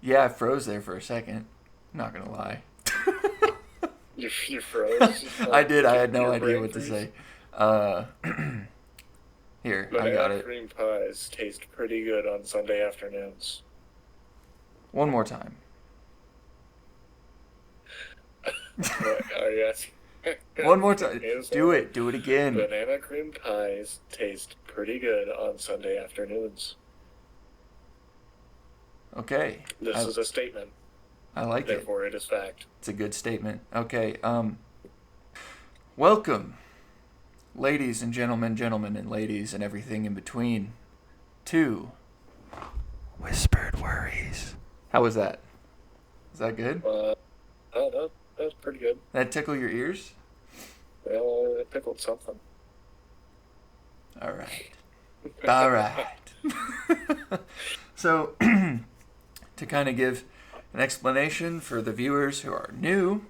Yeah, I froze there for a second. I'm not gonna lie. You froze? I did. I had no idea what to say. Here, I got it. Cream pies taste pretty good on Sunday afternoons. One more time. Are you asking? One more time. Do it. Do it again. Banana cream pies taste pretty good on Sunday afternoons. Okay. This is a statement. I like it. Therefore, it is fact. It's a good statement. Okay. Welcome, ladies and gentlemen and ladies and everything in between, to Whispered Worries. How was that? Is that good? That was pretty good. That tickle your ears? Well, it pickled something. All right. All right. So, to kind of give an explanation for the viewers who are new,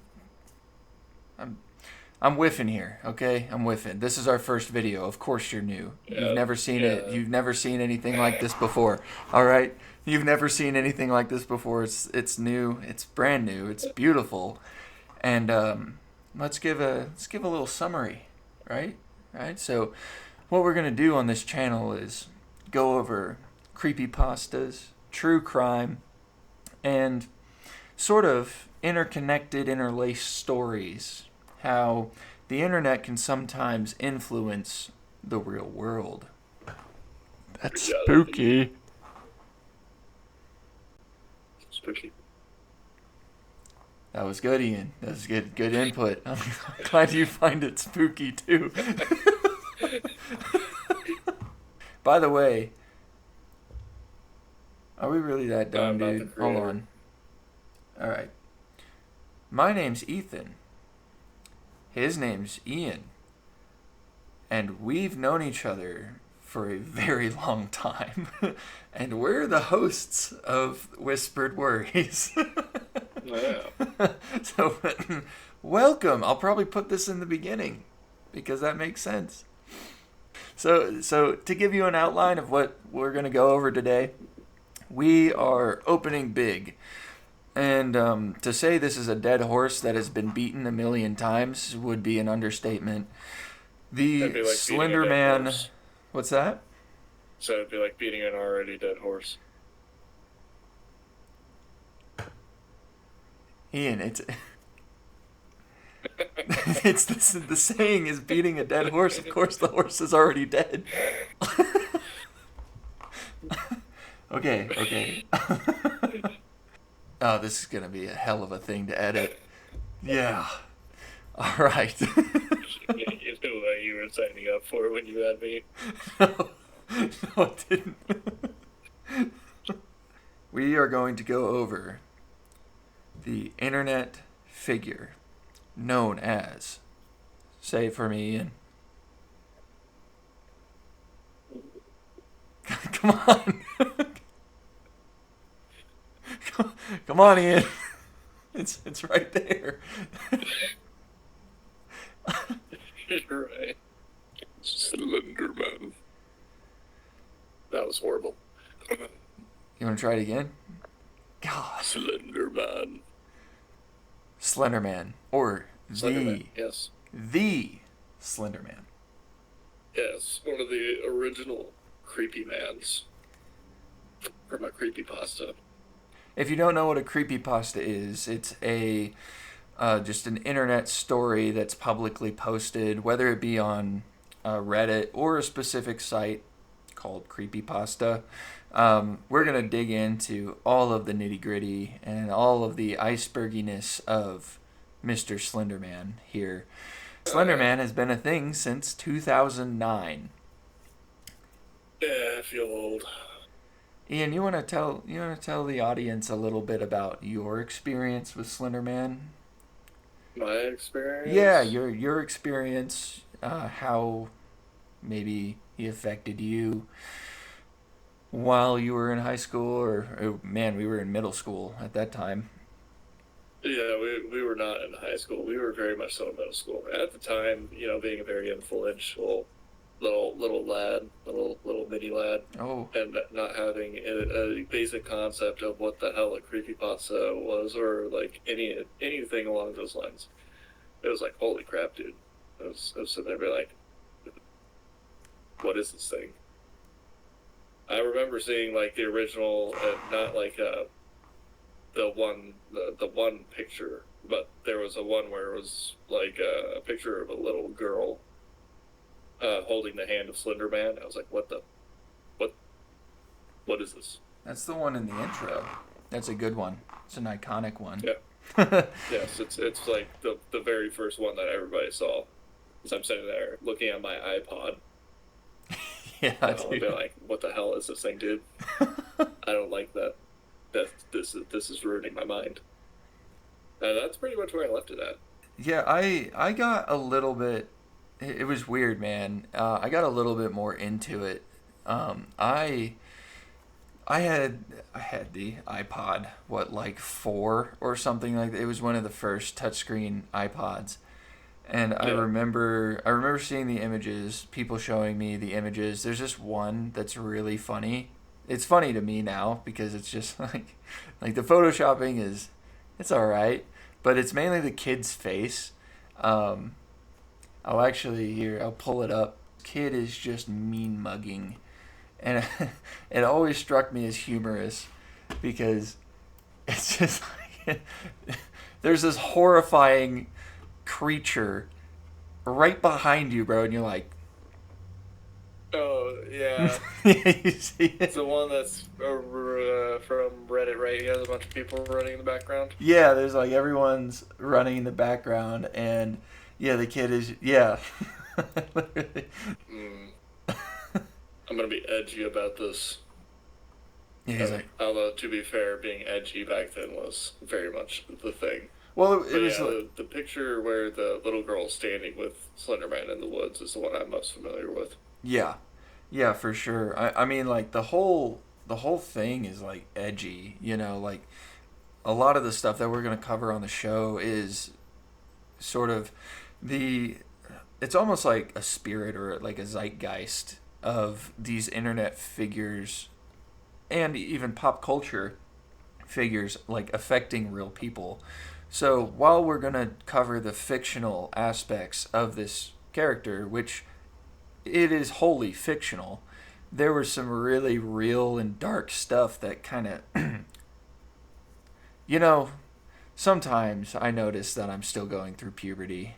I'm whiffing here, okay? I'm whiffing. This is our first video. Of course you're new. You've never seen it. You've never seen anything like this before. All right? You've never seen anything like this before. It's new. It's brand new. It's beautiful. And let's give a little summary, right? Right? So what we're going to do on this channel is go over creepypastas, true crime, and sort of interconnected, interlaced stories. How the internet can sometimes influence the real world. That's spooky. Spooky. That was good, Ian. That was good input. I'm glad you find it spooky, too. By the way, are we really that dumb, dude? Hold on. All right. My name's Ethan. His name's Ian. And we've known each other for a very long time. And we're the hosts of Whispered Worries. Yeah. So, welcome. I'll probably put this in the beginning because that makes sense. So to give you an outline of what we're going to go over today, we are opening big. And to say this is a dead horse that has been beaten a million times would be an understatement. The Like Slenderman... What's that? So it'd be like beating an already dead horse. Ian, it's the saying is beating a dead horse. Of course, the horse is already dead. Okay. Oh, this is going to be a hell of a thing to edit. Yeah. All right. You knew what you were signing up for when you had me. No, I didn't. We are going to go over the internet figure known as, say it for me, Ian. Come on. Come on, Ian. It's right there. You're right. Slenderman. That was horrible. You want to try it again? God. Slenderman. Or Slenderman, yes. the Slenderman. Yes, one of the original creepy mans from a creepypasta. If you don't know what a creepypasta is, it's a just an internet story that's publicly posted, whether it be on Reddit or a specific site called Creepypasta. We're going to dig into all of the nitty gritty and all of the iceberginess of Mr. Slenderman here. Slenderman has been a thing since 2009. Yeah, I feel old. Ian, you want to tell the audience a little bit about your experience with Slenderman? My experience? Yeah, your experience, how maybe he affected you while you were in high school, or man, we were in middle school at that time. Yeah, we were not in high school. We were very much so in middle school. At the time, being a very influential little lad, little mini lad, Oh, and not having a basic concept of what the hell a creepypasta was, or like anything along those lines. It was like, holy crap, dude. I was sitting there being like, what is this thing? I remember seeing like the original, not like the one picture, but there was a one where it was like a picture of a little girl holding the hand of Slenderman. I was like, what is this? that's the one in the intro. That's a good one. It's an iconic one. Yeah. Yes, it's like the very first one that everybody saw. As I'm sitting there looking at my iPod, Yeah, I'll be dude. like, what the hell is this thing, dude? I don't like that. This is ruining my mind. And that's pretty much where I left it at. Yeah, I got a little bit. It was weird, man. I got a little bit more into it. I had the iPod, what, like 4 or something like that. It was one of the first touchscreen iPods. And I Yeah. remember seeing the images, people showing me the images. There's just one that's really funny. It's funny to me now because it's just like the photoshopping it's all right, but it's mainly the kid's face. Um, I'll pull it up. Kid is just mean mugging, and it always struck me as humorous because it's just like there's this horrifying creature right behind you, bro, and you're like, Oh, yeah. you see It's it? the one that's from Reddit, right? He has a bunch of people running in the background. Yeah, there's like everyone's running in the background, and yeah, the kid is literally. Mm. I'm gonna be edgy about this. Yeah, he's like, Although, to be fair, being edgy back then was very much the thing. well, it But was yeah, like, the picture where the little girl's standing with Slenderman in the woods is the one I'm most familiar with. yeah, yeah, for sure. I mean, like the whole thing is like edgy, like a lot of the stuff that we're gonna cover on the show is sort of the it's almost like a spirit or like a zeitgeist of these internet figures and even pop culture figures like affecting real people. So while we're going to cover the fictional aspects of this character, which it is wholly fictional, there was some really real and dark stuff that kind of you know sometimes I notice that I'm still going through puberty.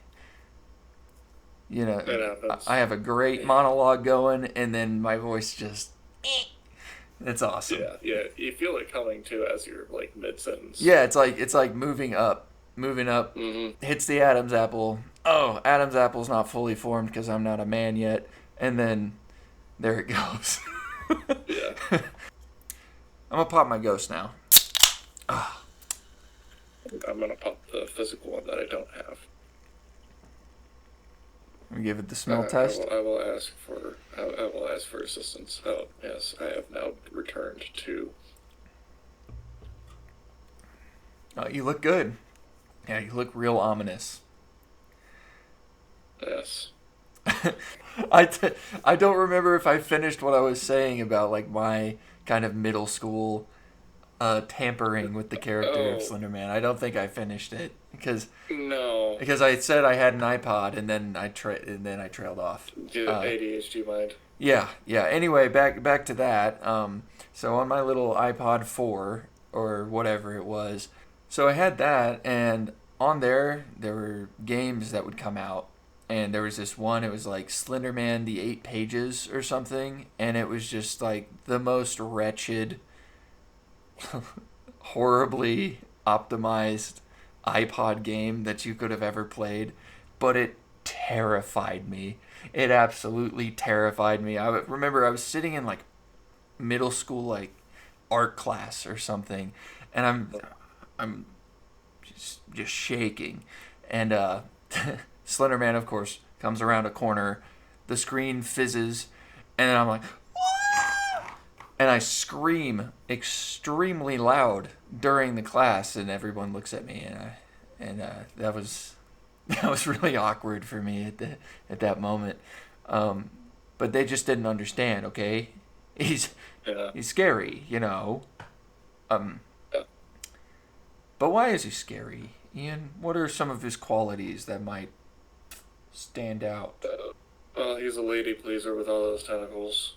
It happens. I have a great monologue going, and then my voice just. It's awesome. Yeah. You feel it coming too as you're like mid sentence. Yeah, it's like moving up, Mm-hmm. hits the Adam's apple. Oh, Adam's apple's not fully formed because I'm not a man yet, and then there it goes. Yeah. I'm gonna pop my ghost now. I'm gonna pop the physical one that I don't have. We give it the smell test. I will ask for assistance. Oh yes, I have now returned to. Oh, you look good. Yeah, you look real ominous. Yes. I don't remember if I finished what I was saying about like my kind of middle school tampering with the character of Oh. Slenderman. I don't think I finished it because No. Because I said I had an iPod, and then I trailed off. ADHD mind. Yeah. Anyway, back to that. So on my little iPod 4 or whatever it was, so I had that, and on there were games that would come out, and there was this one. It was like Slenderman, the 8 pages or something, and it was just like the most wretched, horribly optimized iPod game that you could have ever played, but it terrified me. It absolutely terrified me. I remember I was sitting in like middle school like art class or something, and I'm just shaking, and Slenderman, of course, comes around a corner, the screen fizzes, and then I'm like, "Wah!" And I scream extremely loud during the class, and everyone looks at me, and that was really awkward for me at that moment. But they just didn't understand. Okay, he's scary, you know. Yeah. But why is he scary, Ian? What are some of his qualities that might stand out? He's a lady pleaser with all those tentacles.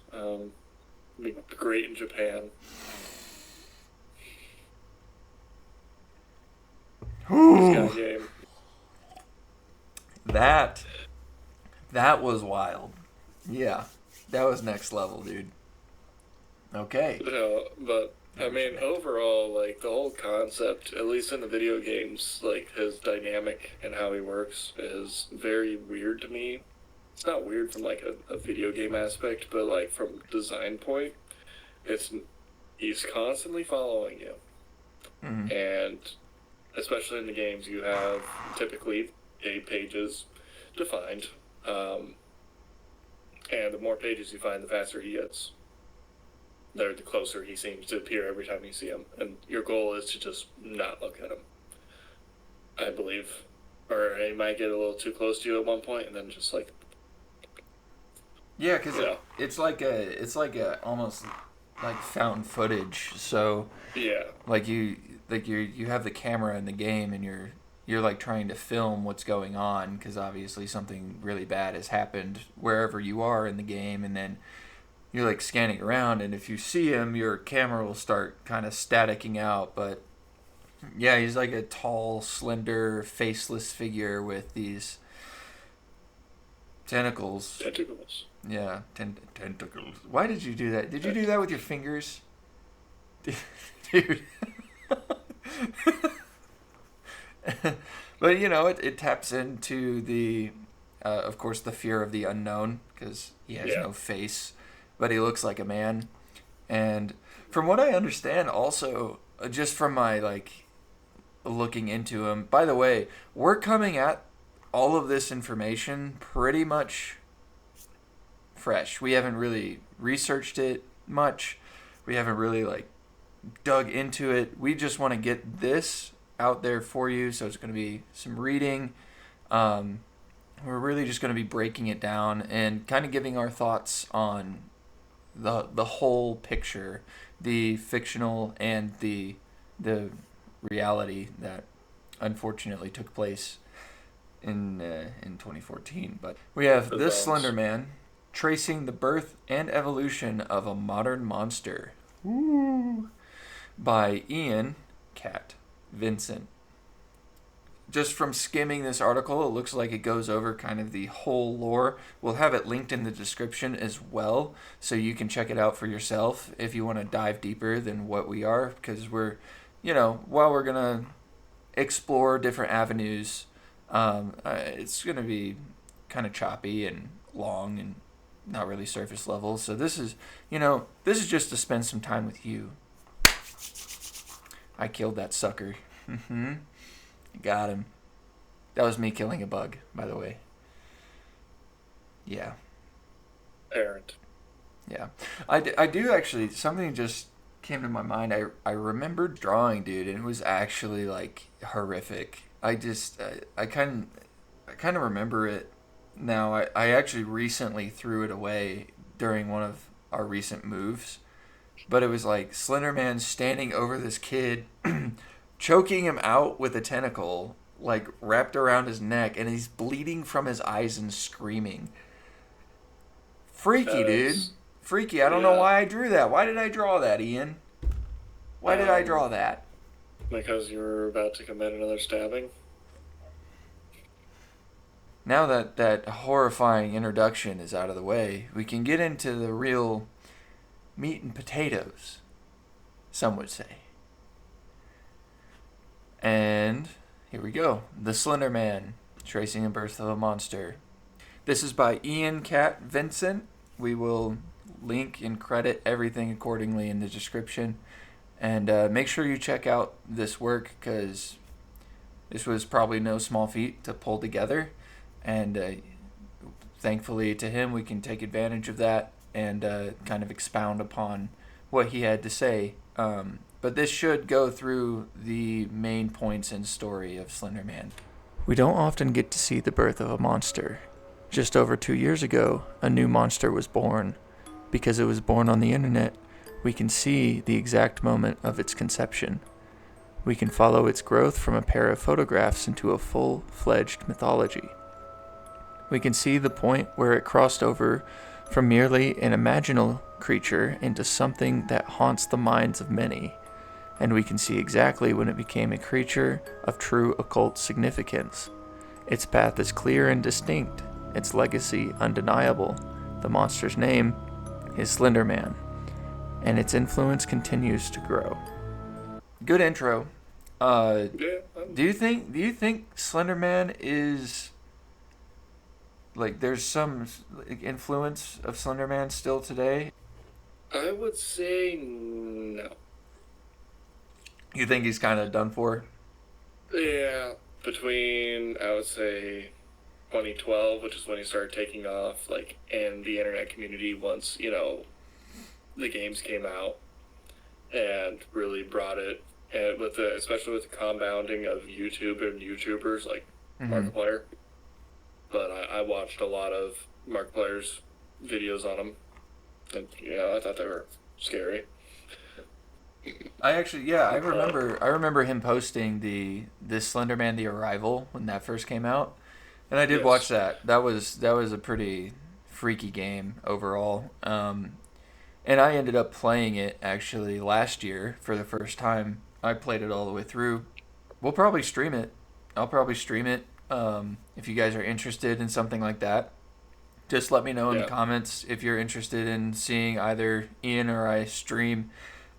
Be great in Japan. He's got a game. That was wild. Yeah, that was next level, dude. Okay. But I mean, overall, like the whole concept, at least in the video games, like his dynamic and how he works is very weird to me. It's not weird from like a video game aspect, but like from design point, he's constantly following you, and especially in the games, you have typically 8 pages defined, and the more pages you find, the faster he gets. The closer he seems to appear every time you see him, and your goal is to just not look at him, I believe. Or he might get a little too close to you at one point, and then just like... Yeah, because it's like a almost like found footage. So yeah, you have the camera in the game, and you're like trying to film what's going on, because obviously something really bad has happened wherever you are in the game, and then you're like scanning around, and if you see him, your camera will start kind of staticking out. But yeah, he's like a tall, slender, faceless figure with these tentacles. Yeah, tentacles. Why did you do that? Did you do that with your fingers? Dude. But, you know, it taps into the, of course, the fear of the unknown, because he has no face, but he looks like a man. And from what I understand, also, just from my, like, looking into him, by the way, we're coming at all of this information pretty much fresh. We haven't really researched it much. We haven't really, like, dug into it. We just want to get this out there for you, so it's going to be some reading. We're really just going to be breaking it down and kind of giving our thoughts on the whole picture, the fictional and the reality that unfortunately took place in 2014. But we have This Slender Man, Tracing the Birth and Evolution of a Modern Monster. Woo! By Ian Cat Vincent. Just from skimming this article, it looks like it goes over kind of the whole lore. We'll have it linked in the description as well, so you can check it out for yourself if you want to dive deeper than what we are, because we're, you know, while we're going to explore different avenues, it's going to be kind of choppy and long and not really surface level. So this is just to spend some time with you. I killed that sucker. Got him. That was me killing a bug, by the way. Yeah. Parent. Yeah. I do actually, something just came to my mind. I remembered drawing, dude, and it was actually, like, horrific. I kind of remember it now. I actually recently threw it away during one of our recent moves. But it was like Slenderman standing over this kid, choking him out with a tentacle, like wrapped around his neck, and he's bleeding from his eyes and screaming. Freaky, dude. As Freaky. I don't know yeah, why I drew that. Why did I draw that, Ian? Why did I draw that? because you were about to commit another stabbing. Now that that horrifying introduction is out of the way, we can get into the real meat and potatoes, some would say. And here we go. The Slender Man, Tracing the Birth of a Monster. This is by Ian Cat Vincent. We will link and credit everything accordingly in the description. And make sure you check out this work, because this was probably no small feat to pull together. And thankfully to him, we can take advantage of that and kind of expound upon what he had to say. But this should go through the main points and story of Slenderman. We don't often get to see the birth of a monster. Just over 2 years ago, a new monster was born. Because it was born on the internet, we can see the exact moment of its conception. We can follow its growth from a pair of photographs into a full-fledged mythology. We can see the point where it crossed over from merely an imaginal creature into something that haunts the minds of many. And we can see exactly when it became a creature of true occult significance. Its path is clear and distinct, its legacy undeniable. The monster's name is Slenderman, and its influence continues to grow. Good intro. Yeah, Do you think Slenderman is like there's some influence of Slenderman still today? I would say no. You think he's kind of done for? Yeah, between I would say 2012, which is when he started taking off, like in the internet community once the games came out, and really brought it, and especially with the compounding of YouTube and YouTubers like Markiplier. But I watched a lot of Markiplier's videos on him, and I thought they were scary. I remember him posting this Slenderman The Arrival when that first came out, and I did watch that. That was a pretty freaky game overall. And I ended up playing it actually last year for the first time. I played it all the way through. We'll probably stream it. I'll probably stream it. If you guys are interested in something like that, just let me know in the comments if you're interested in seeing either Ian or I stream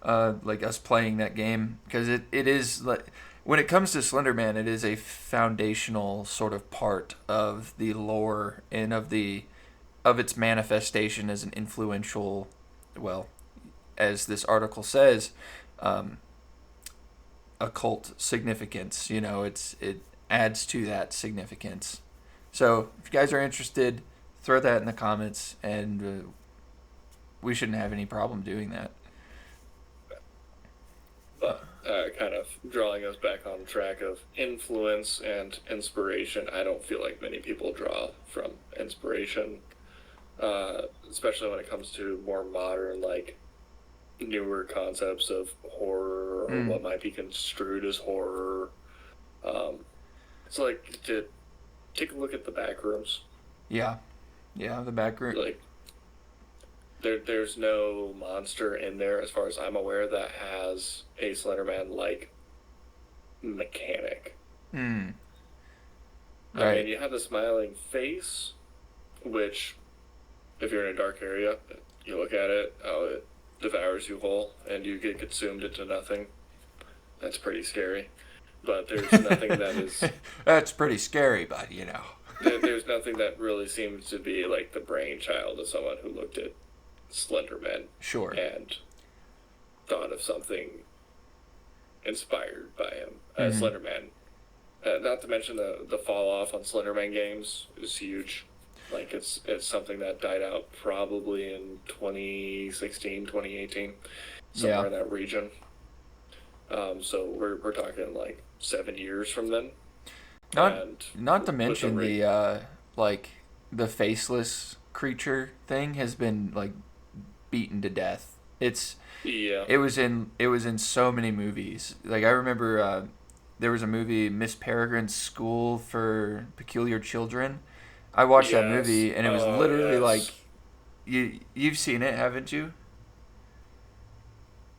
like us playing that game, because it is like, when it comes to Slenderman, it is a foundational sort of part of the lore and of its manifestation as an influential, well, as this article says, occult significance. It adds to that significance. So if you guys are interested, throw that in the comments, and we shouldn't have any problem doing that. But kind of drawing us back on track of influence and inspiration, I don't feel like many people draw from inspiration, especially when it comes to more modern, like newer concepts of horror, or what might be construed as horror. So like to take a look at the back rooms. Yeah, the back room. Like there's no monster in there, as far as I'm aware, that has a Slenderman-like mechanic. Right. I mean, you have the smiling face, which, if you're in a dark area, you look at it, it devours you whole, and you get consumed into nothing. That's pretty scary. But there's nothing that is... That's pretty scary, but There's nothing that really seems to be like the brainchild of someone who looked at Slenderman. Sure. And thought of something inspired by him. Slenderman. Not to mention the fall off on Slenderman games is huge. Like it's something that died out probably in 2016, 2018, somewhere in that region. So we're talking like 7 years from then. Not to mention the faceless creature thing has been like beaten to death. It was in so many movies. Like I remember there was a movie, Miss Peregrine's School for Peculiar Children. I watched that movie, and it was literally like, you've seen it, haven't you?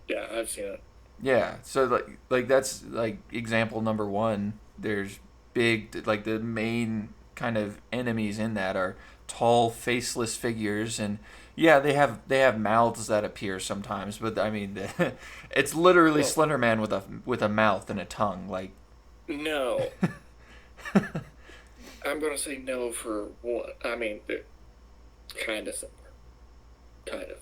Yeah, I've seen it. Yeah, so like that's like example number one. There's big, like the main kind of enemies in that are tall, faceless figures, and yeah, they have mouths that appear sometimes, but I mean, it's literally Slenderman with a mouth and a tongue, like. No. I'm gonna say no for one. I mean, they're kind of similar, kind of,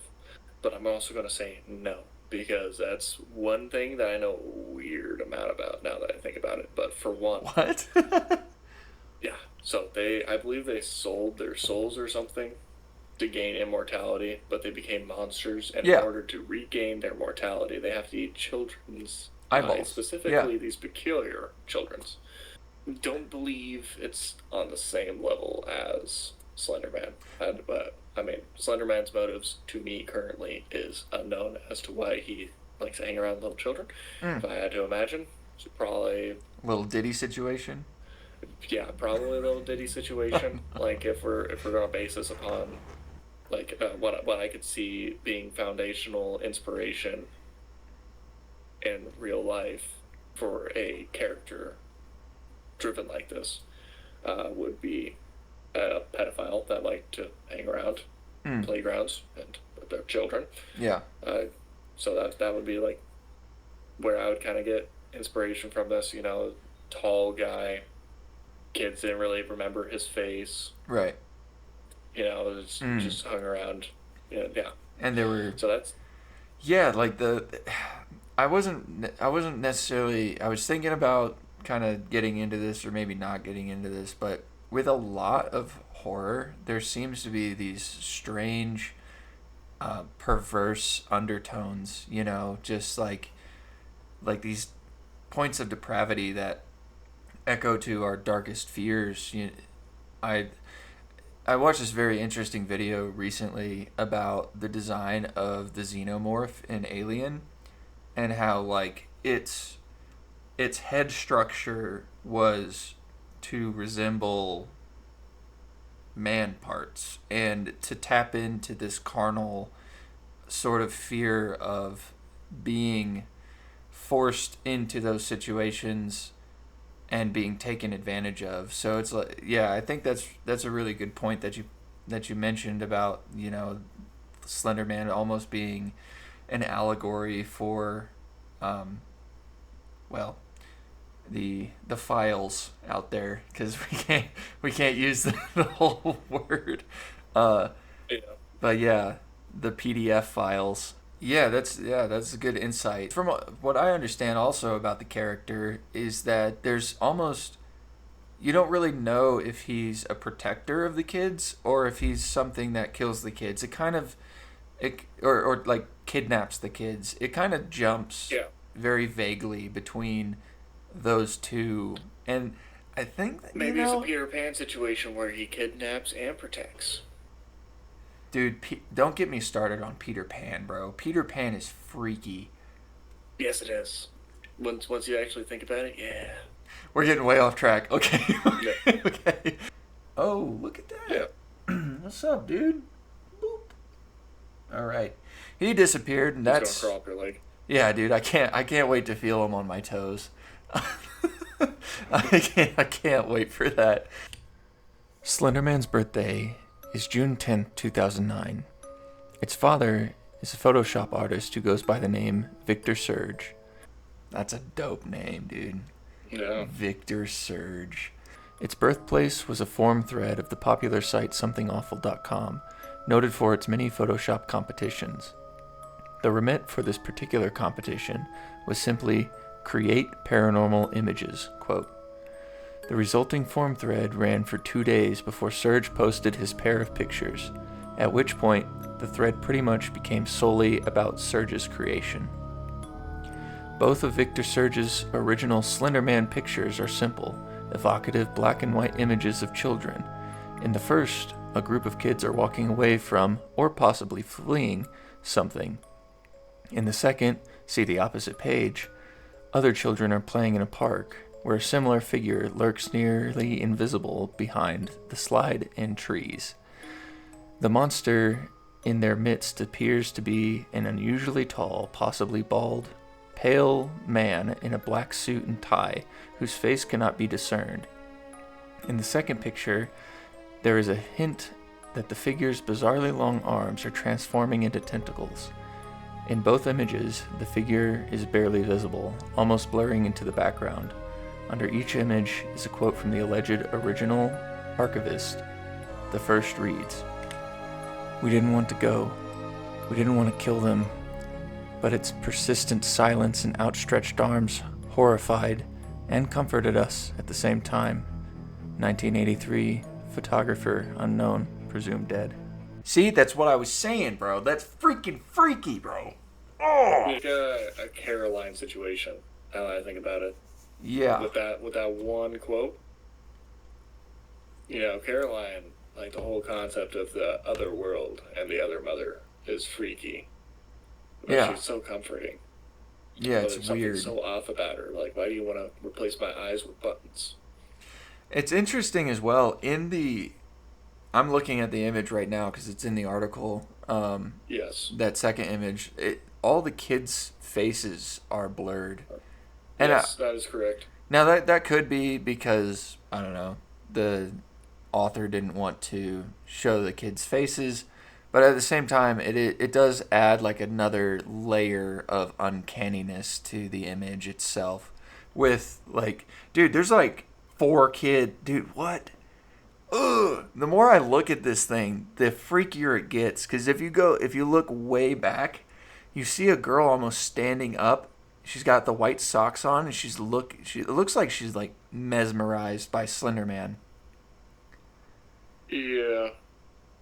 but I'm also gonna say no because that's one thing that I know a weird amount about now that I think about it. But for one, What? yeah. So I believe they sold their souls or something to gain immortality, but they became monsters, and in order to regain their mortality, they have to eat children's eyeballs, specifically these peculiar children's. Don't believe it's on the same level as Slenderman. But I mean, Slenderman's motives to me currently is unknown as to why he likes to hang around little children. If I had to imagine, it's probably little Diddy situation. Yeah, probably a little Diddy situation. Like if we're gonna base this upon like what I could see being foundational inspiration in real life for a character driven like this would be a pedophile that liked to hang around playgrounds and with their children. Yeah. So that would be like where I would kind of get inspiration from this. You know, tall guy. Kids didn't really remember his face. Right. You know, just hung around. You know, yeah. And there were. So that's. Yeah, like I wasn't necessarily. I was thinking about kind of getting into this or maybe not getting into this, but with a lot of horror, there seems to be these strange, perverse undertones. You know, just like these points of depravity that echo to our darkest fears. I watched this very interesting video recently about the design of the xenomorph in Alien and how like its head structure was to resemble man parts and to tap into this carnal sort of fear of being forced into those situations and being taken advantage of. So it's like, yeah, I think that's a really good point that you mentioned about, you know, Slenderman almost being an allegory for, well, the files out there, because we can't use the whole word. But yeah, the PDF files. Yeah, that's a good insight. From what I understand also about the character is that there's almost, you don't really know if he's a protector of the kids or if he's something that kills the kids. It kind of or like kidnaps the kids. It kind of jumps very vaguely between those two. And I think that, maybe it's a Peter Pan situation where he kidnaps and protects. Dude, don't get me started on Peter Pan, bro. Peter Pan is freaky. Yes, it is. Once you actually think about it, yeah. We're getting way off track. Okay. Okay. Oh, look at that. Yeah. What's up, dude? Boop. All right. He disappeared, and that's. He's gonna crawl up your leg. Yeah, dude. I can't wait to feel him on my toes. I can't wait for that. Slenderman's birthday is June 10th, 2009. Its father is a Photoshop artist who goes by the name Victor Surge. That's a dope name, dude. Yeah. Victor Surge. Its birthplace was a forum thread of the popular site somethingawful.com, noted for its many Photoshop competitions. The remit for this particular competition was simply create paranormal images, quote. The resulting forum thread ran for 2 days before Surge posted his pair of pictures, at which point the thread pretty much became solely about Surge's creation. Both of Victor Surge's original Slenderman pictures are simple, evocative black and white images of children. In the first, a group of kids are walking away from, or possibly fleeing, something. In the second, see the opposite page, other children are playing in a park, where a similar figure lurks nearly invisible behind the slide and trees. The monster in their midst appears to be an unusually tall, possibly bald, pale man in a black suit and tie, whose face cannot be discerned. In the second picture, there is a hint that the figure's bizarrely long arms are transforming into tentacles. In both images, the figure is barely visible, almost blurring into the background. Under each image is a quote from the alleged original archivist. The first reads, "We didn't want to go. We didn't want to kill them. But its persistent silence and outstretched arms horrified and comforted us at the same time. 1983, photographer unknown, presumed dead." See, that's what I was saying, bro. That's freaking freaky, bro. Oh! Like a Caroline situation, now that I think about it. Yeah. With that one quote. You know, Caroline, like the whole concept of the other world and the other mother is freaky. But yeah. She's so comforting. Yeah, but it's something weird. So off about her. Like, why do you want to replace my eyes with buttons? It's interesting as well. I'm looking at the image right now because it's in the article. Yes. That second image, all the kids' faces are blurred. And yes, that is correct. Now that could be because, I don't know, the author didn't want to show the kids' faces, but at the same time, it does add like another layer of uncanniness to the image itself. With like, dude, there's like 4 kids. Dude, what? Ugh. The more I look at this thing, the freakier it gets. Because if you look way back, you see a girl almost standing up. She's got the white socks on, and it looks like she's like mesmerized by Slenderman. Yeah.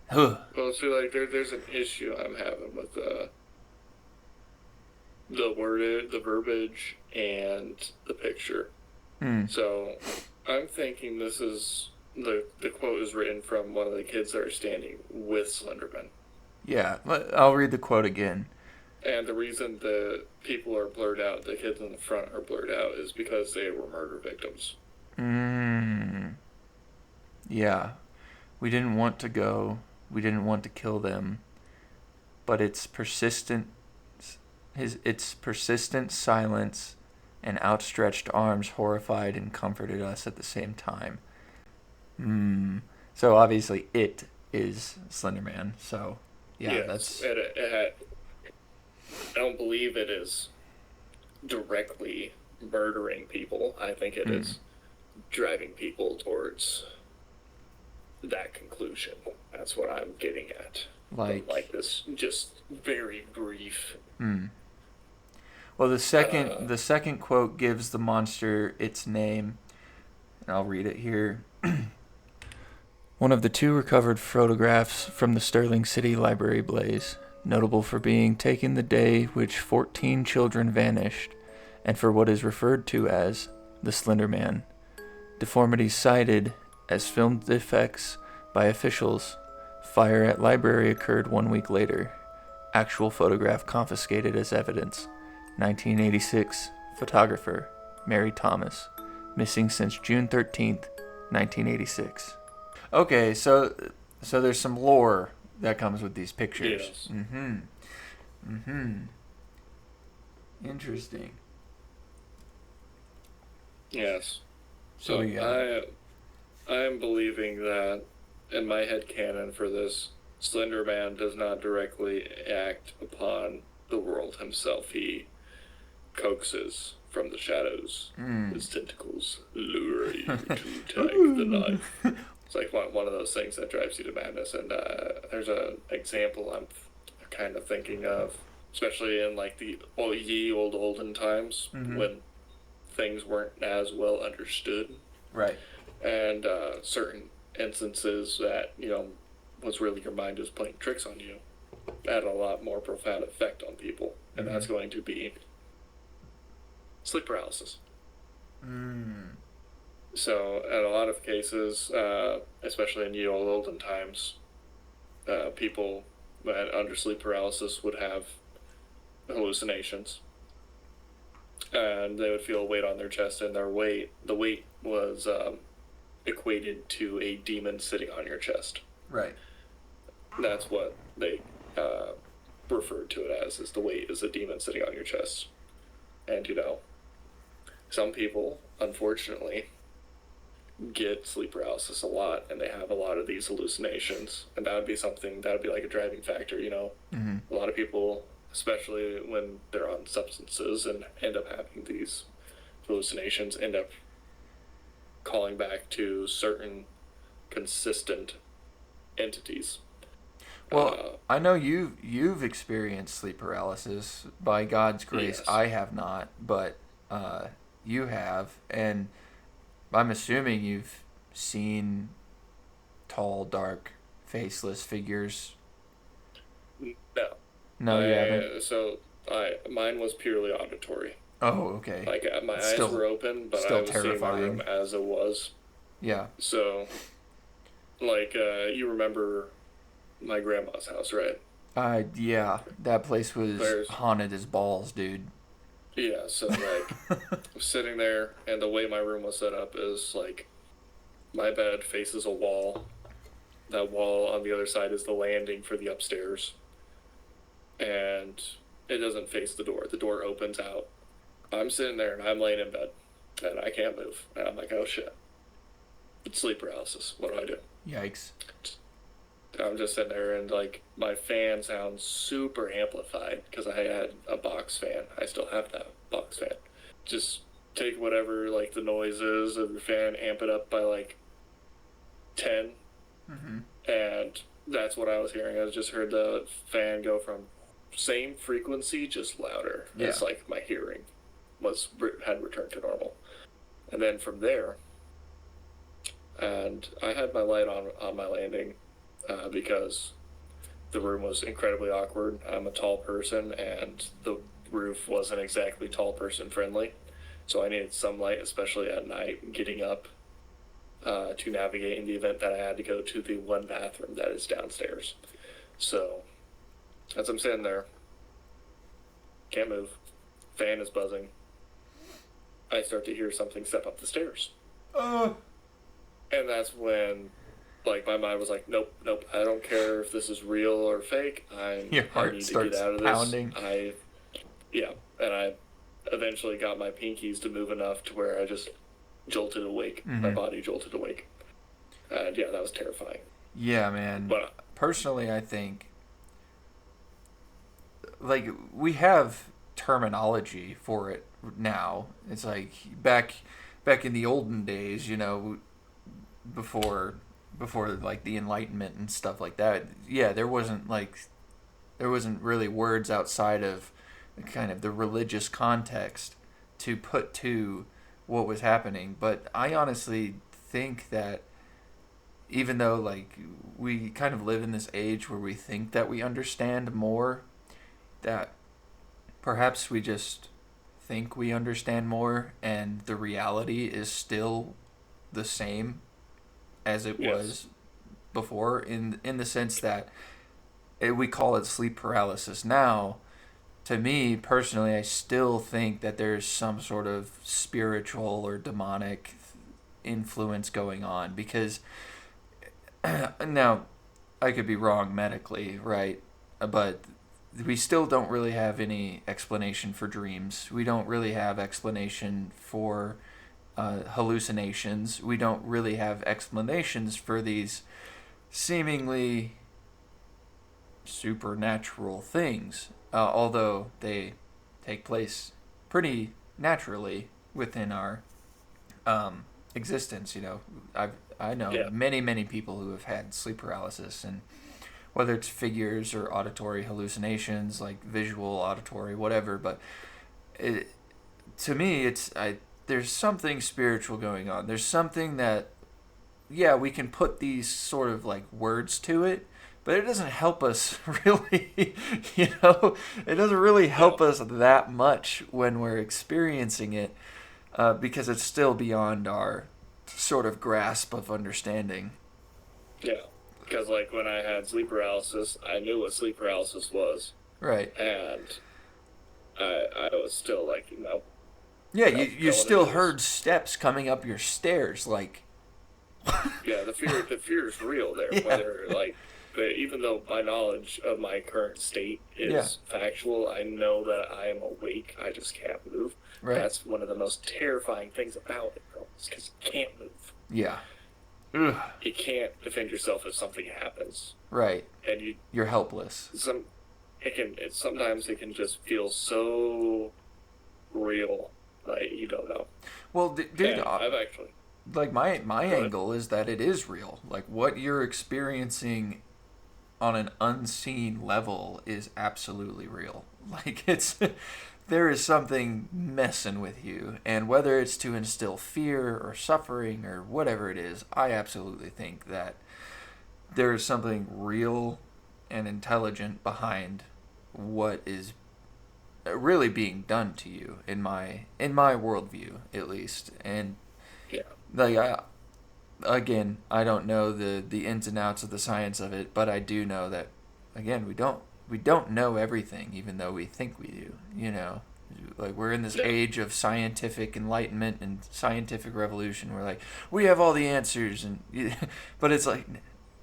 Huh. Well, see, like there's an issue I'm having with the verbiage, and the picture. So I'm thinking this is the quote is written from one of the kids that are standing with Slenderman. Yeah, I'll read the quote again. And the reason the people are blurred out, the kids in the front are blurred out, is because they were murder victims. Yeah. We didn't want to go. We didn't want to kill them. But its persistent silence and outstretched arms horrified and comforted us at the same time. So obviously it is Slenderman. So yeah, yes, that's. I don't believe it is directly murdering people. I think it is driving people towards that conclusion. That's what I'm getting at. Like this just very brief. Well, the second quote gives the monster its name, and I'll read it here. One of the 2 recovered photographs from the Sterling City Library blaze, notable for being taken the day which 14 children vanished, and for what is referred to as the Slender Man. Deformities cited as film defects by officials. Fire at library occurred 1 week later. Actual photograph confiscated as evidence. 1986. Photographer Mary Thomas. Missing since June 13th, 1986. Okay, so there's some lore that comes with these pictures. Yes. Interesting. Yes. So yeah. I am believing that, in my headcanon for this, Slenderman does not directly act upon the world himself. He coaxes from the shadows. His tentacles lure you to take the knife. It's like one of those things that drives you to madness. And there's an example I'm kind of thinking of, especially in like the olden times when things weren't as well understood. Right. And certain instances that, was really your mind is playing tricks on you, had a lot more profound effect on people. And that's going to be sleep paralysis. So, in a lot of cases, especially in the olden times, people under sleep paralysis would have hallucinations. and they would feel a weight on their chest, and the weight was equated to a demon sitting on your chest. Right. That's what they referred to it as, is the weight is a demon sitting on your chest. And, some people, unfortunately, get sleep paralysis a lot, and they have a lot of these hallucinations, and that would be like a driving factor. Mm-hmm. A lot of people, especially when they're on substances and end up having these hallucinations, end up calling back to certain consistent entities. Well, I know you've experienced sleep paralysis. By God's grace, Yes. I have not, but you have, and I'm assuming you've seen tall, dark, faceless figures. No. No, you haven't. Mine was purely auditory. Oh, okay. Like, my eyes were open, but I still was seeing my room terrifying. as it was. Yeah. So, like, you remember my grandma's house, right? Yeah, that place was There's- haunted as balls, dude. Yeah, so, like, I'm sitting there, and the way my room was set up is, like, my bed faces a wall. That wall on the other side is the landing for the upstairs. And it doesn't face the door. The door opens out. I'm sitting there, and I'm laying in bed, and I can't move. And I'm like, oh, shit. It's sleep paralysis. What do I do? Yikes. I'm just sitting there, and like my fan sounds super amplified because I had a box fan. I still have that box fan. Just take whatever like the noise is of your fan, amp it up by like 10, Mm-hmm. and that's what I was hearing. I just heard the fan go from same frequency, just louder. Yeah. It's like my hearing had returned to normal, and then from there, and I had my light on my landing. Because the room was incredibly awkward. I'm a tall person, and the roof wasn't exactly tall person friendly. So I needed some light, especially at night, getting up to navigate in the event that I had to go to the one bathroom that is downstairs. So as I'm sitting there, can't move, fan is buzzing, I start to hear something step up the stairs. And that's when like my mind was like, nope, I don't care if this is real or fake. Your heart I need starts to get out of pounding. this. And I eventually got my pinkies to move enough to where I just jolted awake. Mm-hmm. My body jolted awake. And yeah, that was terrifying. Yeah, man. But personally, I think like we have terminology for it now. It's like back in the olden days, before like the Enlightenment and stuff like that. Yeah, there wasn't really words outside of kind of the religious context to put to what was happening. But I honestly think that even though like we kind of live in this age where we think that we understand more, that perhaps we just think we understand more and the reality is still the same as it was before, in the sense that we call it sleep paralysis now. To me personally, I still think that there's some sort of spiritual or demonic influence going on, because now I could be wrong medically, right? But we still don't really have any explanation for dreams. We don't really have explanation for hallucinations. We don't really have explanations for these seemingly supernatural things, although they take place pretty naturally within our existence. I know many people who have had sleep paralysis, and whether it's figures or auditory hallucinations, like visual, auditory, whatever. But to me, there's something spiritual going on. There's something that, we can put these sort of like words to it, but it doesn't help us really, it doesn't really help us that much when we're experiencing it, because it's still beyond our sort of grasp of understanding. Yeah, because like when I had sleep paralysis, I knew what sleep paralysis was. Right. And I was still like, Yeah, you still heard steps coming up your stairs, like. Yeah, the fear is real there. Yeah. Whether like, even though my knowledge of my current state is factual, I know that I am awake. I just can't move. Right. That's one of the most terrifying things about it, bro. Is because you can't move. Yeah. Ugh. You can't defend yourself if something happens. Right. And you're helpless. Sometimes it can just feel so real, like you don't know. Well, dude, and I've actually. Like my angle is that it is real. Like what you're experiencing on an unseen level is absolutely real. Like there is something messing with you, and whether it's to instill fear or suffering or whatever it is, I absolutely think that there is something real and intelligent behind what is really being done to you in my worldview, at least. And yeah. Like I don't know the ins and outs of the science of it, but I do know that again we don't know everything, even though we think we do. You know, like we're in this age of scientific enlightenment and scientific revolution. We're like we have all the answers, and but it's like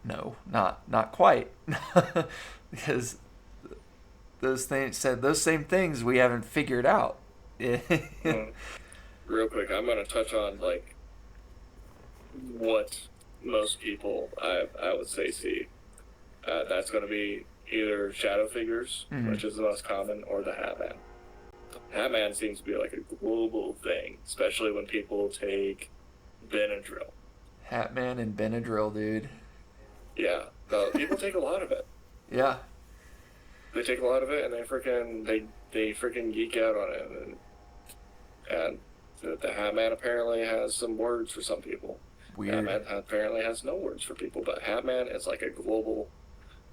no, not quite, because those same things we haven't figured out. Real quick, I'm gonna touch on like what most people I would say see. That's going to be either shadow figures, which is the most common, or the Hat Man. Hat Man seems to be like a global thing, especially when people take Benadryl. Hat Man and Benadryl, dude. Yeah, people take a lot of it. Yeah. They take a lot of it, and they freaking geek out on it, and the Hat Man apparently has some words for some people. Weird. Hat Man apparently has no words for people, but Hat Man is like a global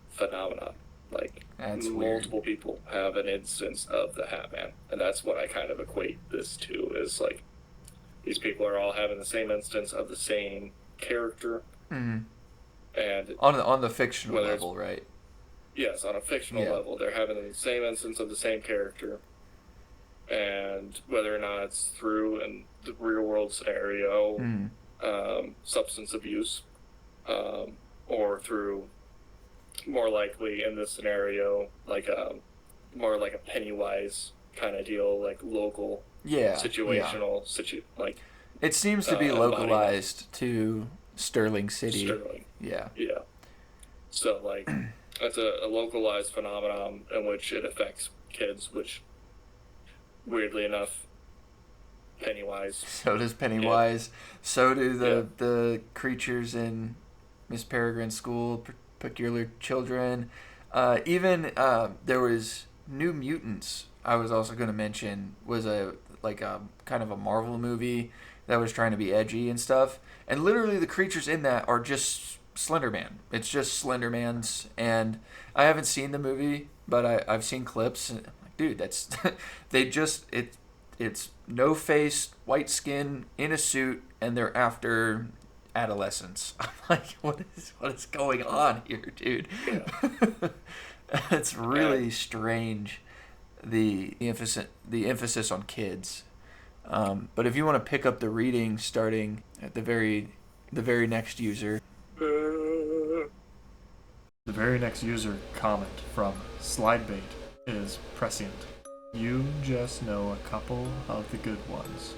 phenomenon. Like that's multiple weird. people have an instance of the Hat Man, and that's what I kind of equate this to. Is like these people are all having the same instance of the same character, and on the fictional level, right? Yes, on a fictional level, they're having the same instance of the same character, and whether or not it's through in the real world scenario. Substance abuse, or through, more likely in this scenario, like more like a Pennywise kind of deal, like local, situational, like. It seems to be localized to Sterling City. Sterling. Yeah. Yeah. So like, it's a localized phenomenon in which it affects kids, which, weirdly enough, Pennywise. So does Pennywise. Yeah. So do the creatures in Miss Peregrine's School, Peculiar Children. Even there was New Mutants. I was also going to mention was a kind of a Marvel movie that was trying to be edgy and stuff. And literally the creatures in that are just Slenderman. It's just Slendermans. And I haven't seen the movie, but I've seen clips. And I'm like, dude, that's It's no-face, white skin, in a suit, and they're after adolescents. I'm like, what is going on here, dude? Yeah. It's really strange, the emphasis on kids. But if you want to pick up the reading, starting at the very next user. The very next user comment from Slidebait is prescient. You just know a couple of the good ones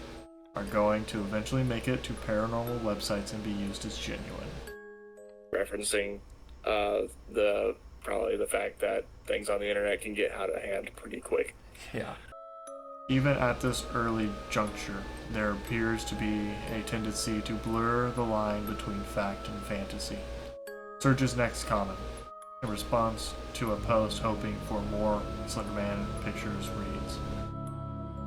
are going to eventually make it to paranormal websites and be used as genuine. Referencing probably the fact that things on the internet can get out of hand pretty quick. Yeah. Even at this early juncture, there appears to be a tendency to blur the line between fact and fantasy. Surge's next comment, in response to a post hoping for more Slenderman pictures, reads,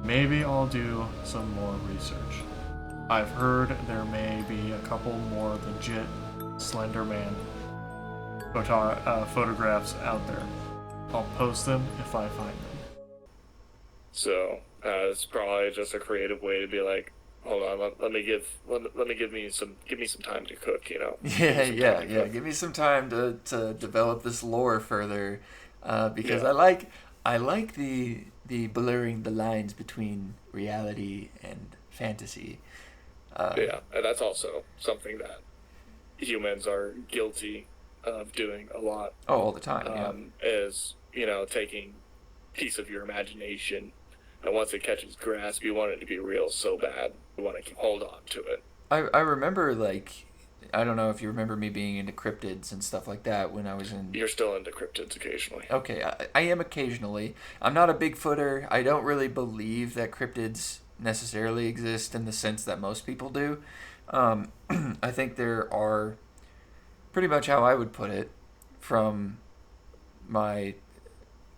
"Maybe I'll do some more research. I've heard there may be a couple more legit Slenderman photographs out there. I'll post them if I find them." So it's probably just a creative way to be like, hold on, let me give me some time to cook, you know. Yeah. Give me some time to develop this lore further, because I I like the blurring the lines between reality and fantasy. Yeah, and that's also something that humans are guilty of doing a lot. Oh, all the time. Yeah. Is, taking a piece of your imagination, and once it catches grasp, you want it to be real so bad. You want to hold on to it. I remember, like, I don't know if you remember me being into cryptids and stuff like that when I was in... You're still into cryptids occasionally. Okay, I am occasionally. I'm not a Bigfooter. I don't really believe that cryptids necessarily exist in the sense that most people do. I think there are, pretty much how I would put it from my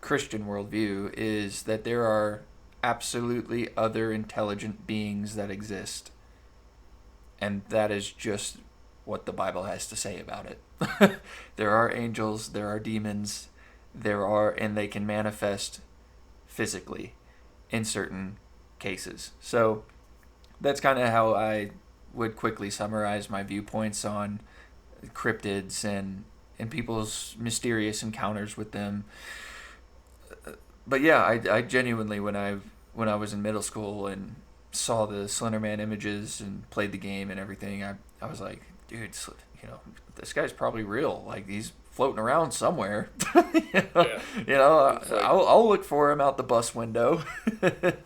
Christian worldview, is that there are absolutely other intelligent beings that exist. And that is just what the Bible has to say about it. There are angels, there are demons, and they can manifest physically in certain cases. So that's kind of how I would quickly summarize my viewpoints on cryptids and people's mysterious encounters with them. But yeah, I genuinely, when I was in middle school and saw the Slenderman images and played the game and everything, I was like, dude, this guy's probably real. Like, he's floating around somewhere. I'll look for him out the bus window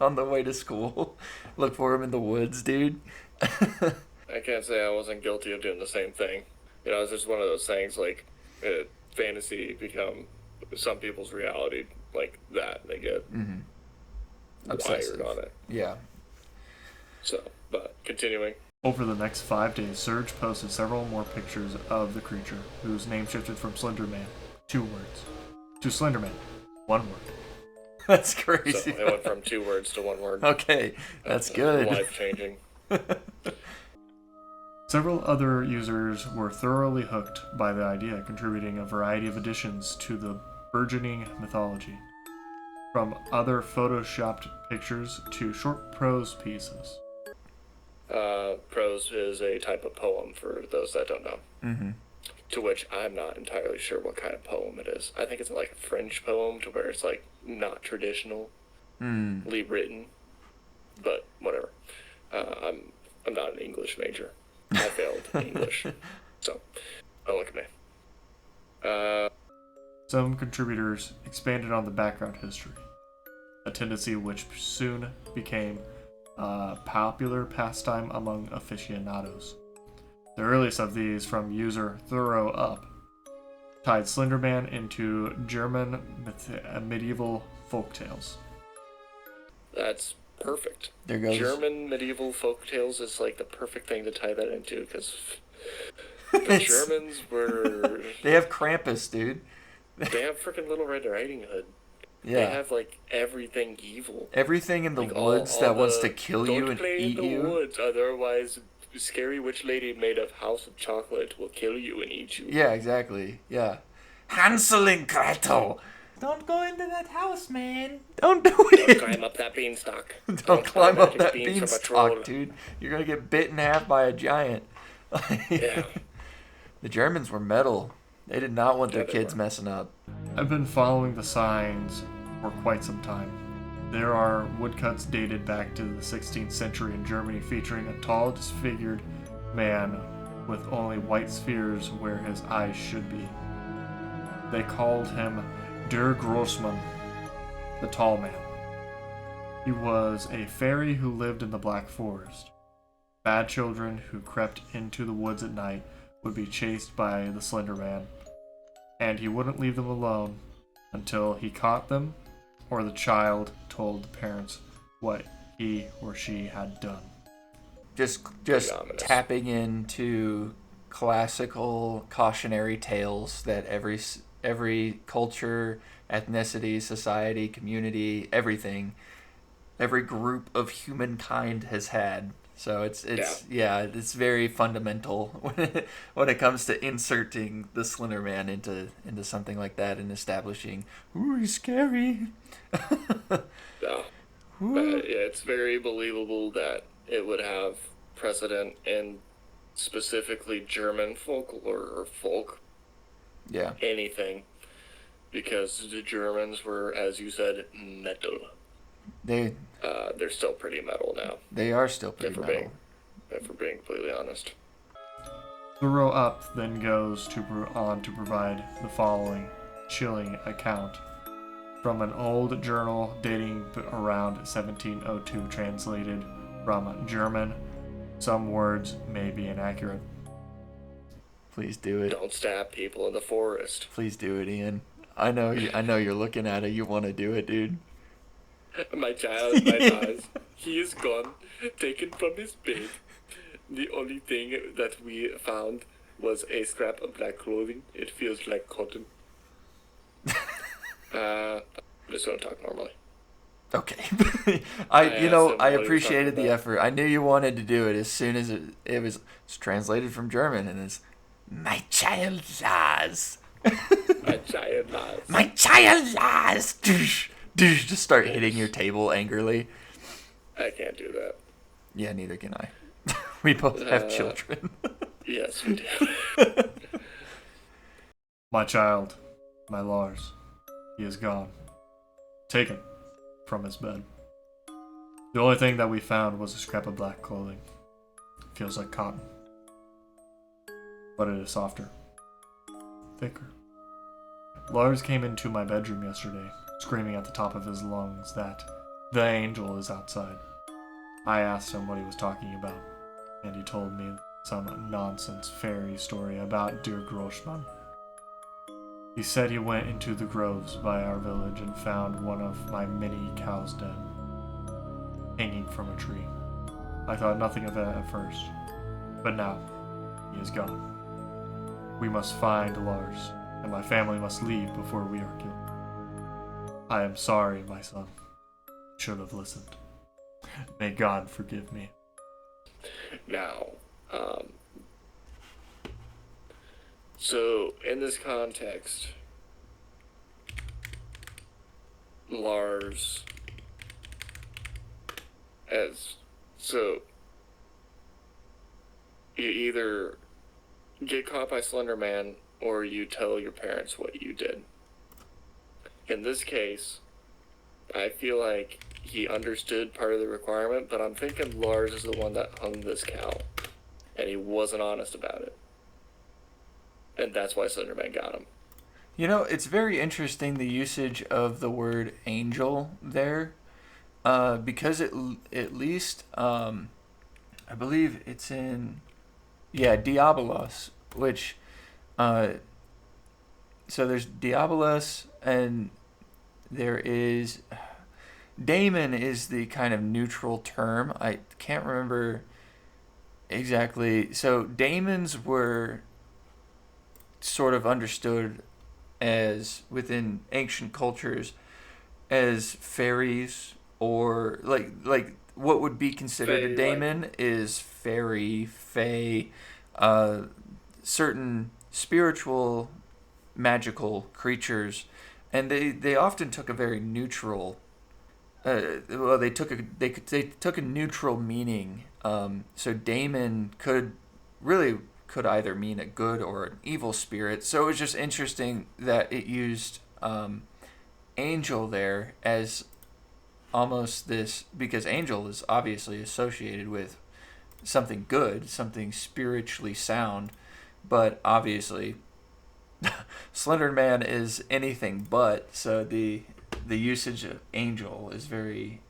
on the way to school. Look for him in the woods, dude. I can't say I wasn't guilty of doing the same thing. It's just one of those things, like, fantasy become some people's reality, like that. They get obsessive wired on it. Yeah. So, but continuing. Over the next 5 days, Surge posted several more pictures of the creature, whose name shifted from Slenderman, 2 words, to Slenderman, 1 word. That's crazy. So it went from 2 words to 1 word. Okay, that's good. Life-changing. Several other users were thoroughly hooked by the idea, contributing a variety of additions to the burgeoning mythology, from other photoshopped pictures to short prose pieces. Prose is a type of poem, for those that don't know. Mm-hmm. To which I'm not entirely sure what kind of poem it is. I think it's like a French poem, to where it's like not traditionally written, but whatever. I'm not an English major. I failed English, so don't look at me. Some contributors expanded on the background history, a tendency which soon became a popular pastime among aficionados. The earliest of these, from user Thorough Up, tied Slenderman into German medieval folktales. That's perfect. There goes. German medieval folktales is like the perfect thing to tie that into, because the Germans were... They have Krampus, dude. They have freaking Little Red Riding Hood. Yeah. They have, like, everything evil. Everything in the woods that wants to kill you and eat you. Don't play in the woods, otherwise scary witch lady made of house of chocolate will kill you and eat you. Yeah, exactly. Yeah. Hansel and Gretel. Don't go into that house, man. Don't do it. Don't climb up that beanstalk. Don't climb up that beanstalk, dude. You're gonna get bit in half by a giant. Yeah. The Germans were metal. They did not want their kids were. messing up. I've been following the signs for quite some time. There are woodcuts dated back to the 16th century in Germany featuring a tall, disfigured man with only white spheres where his eyes should be. They called him Der Grossmann, the tall man. He was a fairy who lived in the Black Forest. Bad children who crept into the woods at night would be chased by the Slender Man, and he wouldn't leave them alone until he caught them or the child told the parents what he or she had done. Just tapping into classical cautionary tales that every culture, ethnicity, society, community, everything, every group of humankind has had. So it's very fundamental when it comes to inserting the Slender Man into something like that and establishing, ooh, he's scary. No. But yeah, it's very believable that it would have precedent in specifically German folklore or folk. Yeah. Anything. because the Germans were, as you said, metal. They're still pretty metal now. They are still pretty metal. If we're being completely honest. The row up then goes on to provide the following chilling account from an old journal dating around 1702, translated from German. Some words may be inaccurate. Please do it. Don't stab people in the forest. Please do it, Ian. I know you're looking at it. You want to do it, dude. My child, my eyes. He is gone, taken from his bed. The only thing that we found was a scrap of black clothing. It feels like cotton. I'm just gonna talk normally. Okay. I appreciated the effort. I knew you wanted to do it as soon as it's translated from German, and it's my child lies. My child lies. My child lies. Just start hitting your table angrily. I can't do that. Yeah, neither can I. We both have children. Yes, we do. My child, my Lars, he is gone. Taken from his bed. The only thing that we found was a scrap of black clothing. Feels like cotton. But it is softer. Thicker. Lars came into my bedroom yesterday, screaming at the top of his lungs that the angel is outside. I asked him what he was talking about, and he told me some nonsense fairy story about dear Grossman. He said he went into the groves by our village and found one of my many cows dead, hanging from a tree. I thought nothing of it at first, but now he is gone. We must find Lars, and my family must leave before we are killed. I am sorry, my son. Should have listened. May God forgive me. Now, so in this context, Lars, you either get caught by Slenderman or you tell your parents what you did. In this case, I feel like he understood part of the requirement, but I'm thinking Lars is the one that hung this cow, and he wasn't honest about it. And that's why Slenderman got him. You know, it's very interesting the usage of the word angel there, because at least I believe it's in Diabolos, which so there's Diabolos and there is daemon is the kind of neutral term. I can't remember exactly. So daemons were sort of understood as within ancient cultures as fairies, or like what would be considered Fae, a daemon is fairy, fae, certain spiritual magical creatures, and they often took a very neutral they took a neutral meaning. So daemon could either mean a good or an evil spirit. So it was just interesting that it used angel there as almost this, because angel is obviously associated with something good, something spiritually sound, but obviously Slenderman is anything but. So the usage of angel is very,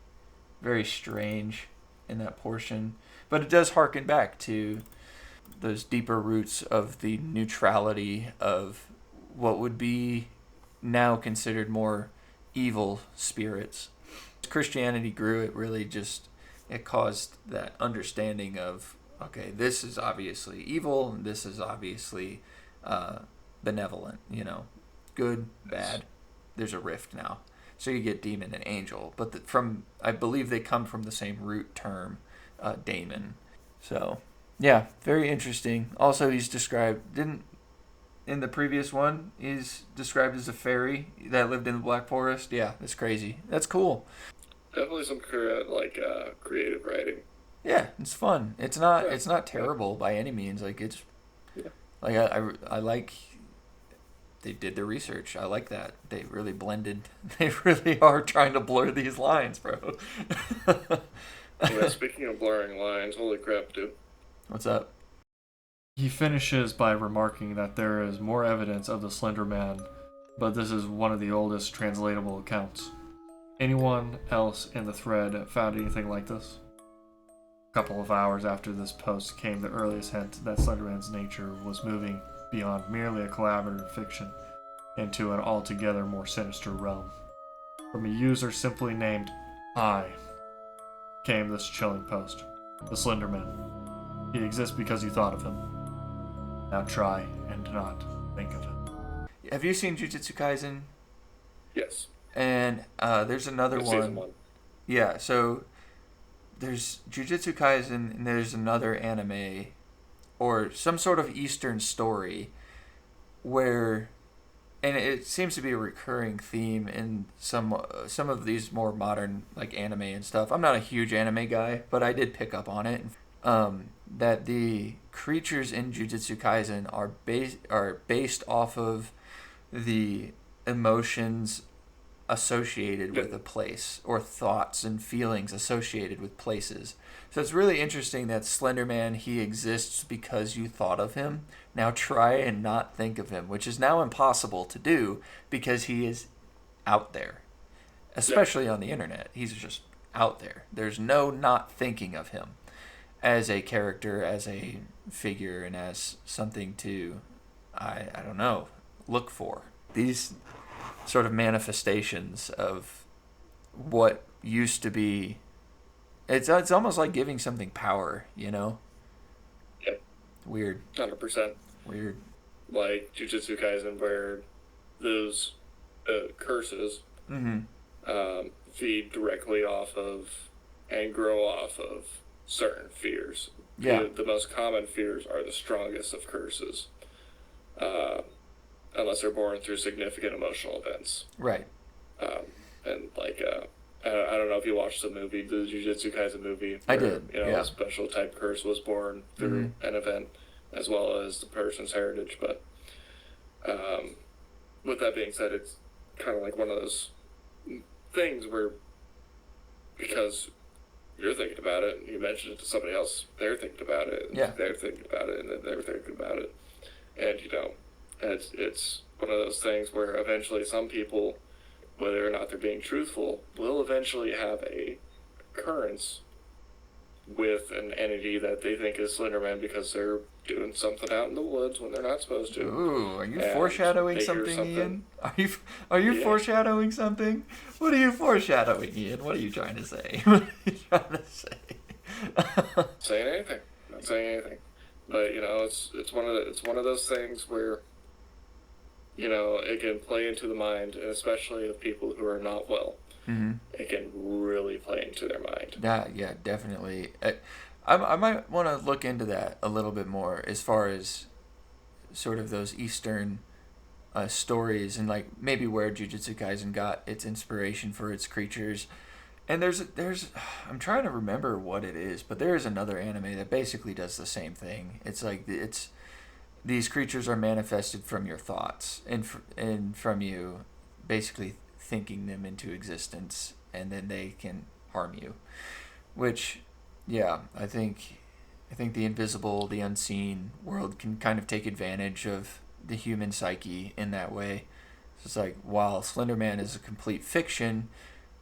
very strange in that portion, but it does harken back to those deeper roots of the neutrality of what would be now considered more evil spirits. As Christianity grew, it caused that understanding of, okay, this is obviously evil, and this is obviously benevolent, good, bad. There's a rift now. So you get demon and angel, but I believe they come from the same root term, daemon. So yeah, very interesting. Also, he's described, in the previous one, he's described as a fairy that lived in the Black Forest. Yeah, that's crazy. That's cool. Definitely some creative writing. Yeah, it's fun. It's not terrible by any means. Like it's, yeah. like I like they did the research. I like that. They really blended. They really are trying to blur these lines, bro. Yeah, speaking of blurring lines, holy crap, dude. What's up? He finishes by remarking that there is more evidence of the Slender Man, but this is one of the oldest translatable accounts. Anyone else in the thread found anything like this? A couple of hours after this post came the earliest hint that Slenderman's nature was moving beyond merely a collaborative fiction into an altogether more sinister realm. From a user simply named I came this chilling post. The Slenderman. He exists because you thought of him. Now try and not think of him. Have you seen Jujutsu Kaisen? Yes. And there's another one. Season 1. Yeah, so there's Jujutsu Kaisen and there's another anime or some sort of Eastern story where, and it seems to be a recurring theme in some of these more modern like anime and stuff. I'm not a huge anime guy, but I did pick up on it. That the creatures in Jujutsu Kaisen are based off of the emotions associated with a place or thoughts and feelings associated with places. So it's really interesting that Slenderman, he exists because you thought of him. Now try and not think of him, which is now impossible to do because he is out there, especially on the internet. He's just out there. There's no not thinking of him as a character, as a figure, and as something to, I don't know, look for. These sort of manifestations of what used to be, it's almost like giving something power, you know? Yep. Weird. 100%. Weird. Like Jujutsu Kaisen, where those curses feed directly off of and grow off of certain fears. Yeah. The most common fears are the strongest of curses. Unless they're born through significant emotional events. Right. And like, I don't know if you watched the Jujutsu Kaisen movie. I Where, did, You know, yeah. a special type curse was born through an event, as well as the person's heritage. But with that being said, it's kind of like one of those things where, because you're thinking about it, and you mention it to somebody else, they're thinking about it, and they're thinking about it, and then they're thinking about it, and you know, it's one of those things where eventually some people, whether or not they're being truthful, will eventually have a occurrence with an entity that they think is Slenderman because they're doing something out in the woods when they're not supposed to. Ooh, are you And foreshadowing they hear something, Ian? Are you foreshadowing something? What are you foreshadowing, Ian? What are you trying to say? What are you trying to say? Saying anything. Not saying anything. But you know, it's one of those things where, you know, it can play into the mind, and especially of people who are not well. Mm-hmm. It can really play into their mind. Yeah, definitely. I might want to look into that a little bit more as far as sort of those Eastern stories and like maybe where Jujutsu Kaisen got its inspiration for its creatures. And there's I'm trying to remember what it is, but there is another anime that basically does the same thing. It's like these creatures are manifested from your thoughts and from you basically thinking them into existence, and then they can harm you. Which, yeah, I think the invisible, the unseen world can kind of take advantage of the human psyche in that way. So it's like, while Slenderman is a complete fiction,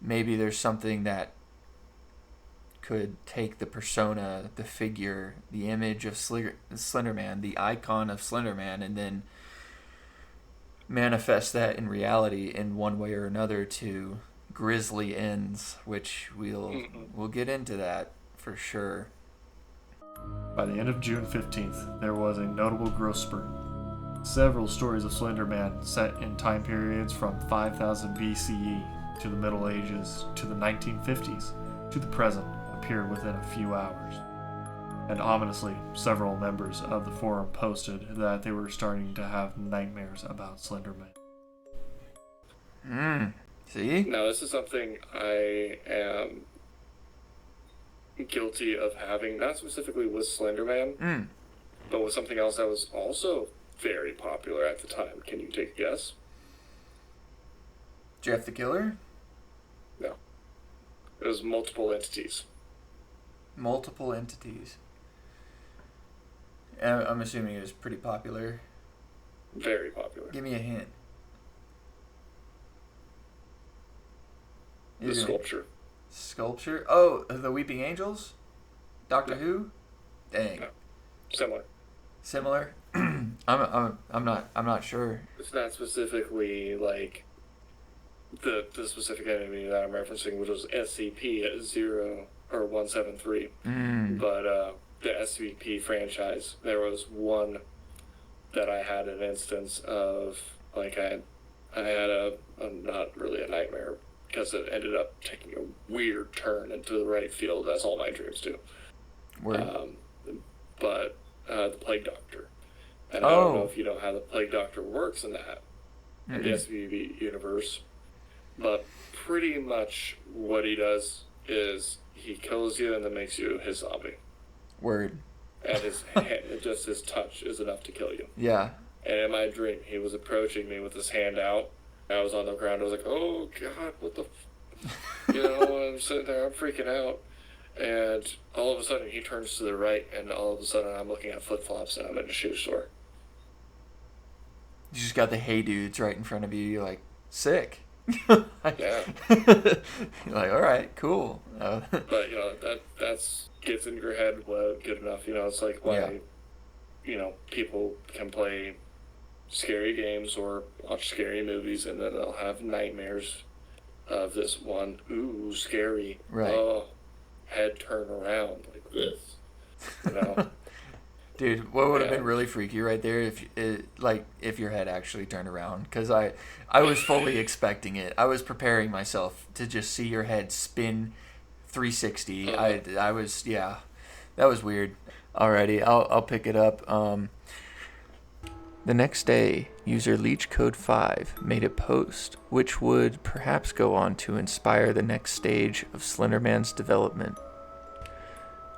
maybe there's something that could take the persona, the figure, the image of Slenderman, the icon of Slenderman, and then manifest that in reality in one way or another to grisly ends, which we'll get into that for sure. By the end of June 15th, there was a notable growth spurt. Several stories of Slenderman set in time periods from 5000 BCE to the Middle Ages to the 1950s to the present appeared within a few hours. And ominously, several members of the forum posted that they were starting to have nightmares about Slenderman. See? Now, this is something I am guilty of having, not specifically with Slenderman, but with something else that was also very popular at the time. Can you take a guess? Jeff the Killer? No. It was multiple entities. Multiple entities. I'm assuming it was pretty popular. Very popular. Give me a hint. The sculpture. Sculpture? Oh, the Weeping Angels? Doctor Who? Dang. No. Similar. Similar? I'm not sure. It's not specifically like the specific enemy that I'm referencing, which was SCP-0 or 173. But the SCP franchise, there was one that I had an instance of, like I had a not really a nightmare, because it ended up taking a weird turn into the right field, as all my dreams do. But the Plague Doctor. And I don't know if you know how the Plague Doctor works in that, in the SVB universe, but pretty much what he does is he kills you and then makes you his zombie. Word. And his just his touch is enough to kill you. Yeah. And in my dream, he was approaching me with his hand out. I was on the ground. I was like, "Oh God, what the?" I'm sitting there. I'm freaking out. And all of a sudden, he turns to the right, and all of a sudden, I'm looking at flip flops, and I'm in a shoe store. You just got the Hey Dudes right in front of you. You're like, sick. Yeah. You're like, all right, cool. But that's gets in your head good enough. It's like why, people can play scary games or watch scary movies, and then they'll have nightmares of this one. Ooh, scary. Right. Oh, head turn around like this. Dude, what would have been really freaky right there if your head actually turned around? Because I was fully expecting it. I was preparing myself to just see your head spin 360. I was, yeah, that was weird. Alrighty, I'll pick it up. The next day, user LeechCode5 made a post which would perhaps go on to inspire the next stage of Slenderman's development.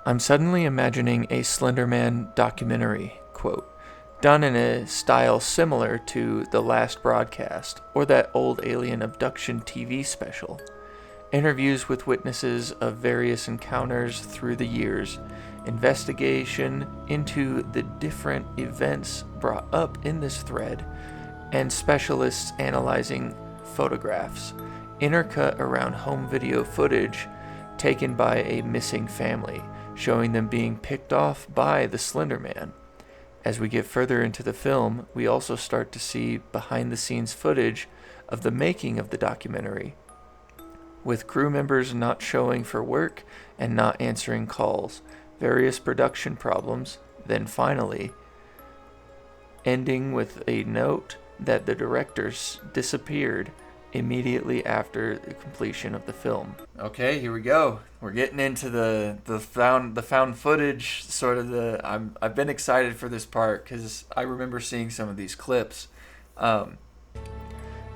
I'm suddenly imagining a Slenderman documentary, quote, done in a style similar to The Last Broadcast or that old alien abduction TV special. Interviews with witnesses of various encounters through the years, investigation into the different events brought up in this thread, and specialists analyzing photographs, intercut around home video footage taken by a missing family, showing them being picked off by the Slenderman. As we get further into the film, we also start to see behind-the-scenes footage of the making of the documentary, with crew members not showing for work and not answering calls, various production problems, then finally ending with a note that the directors disappeared immediately after the completion of the film. Okay, here we go. We're getting into the found footage, sort of I've been excited for this part because I remember seeing some of these clips. The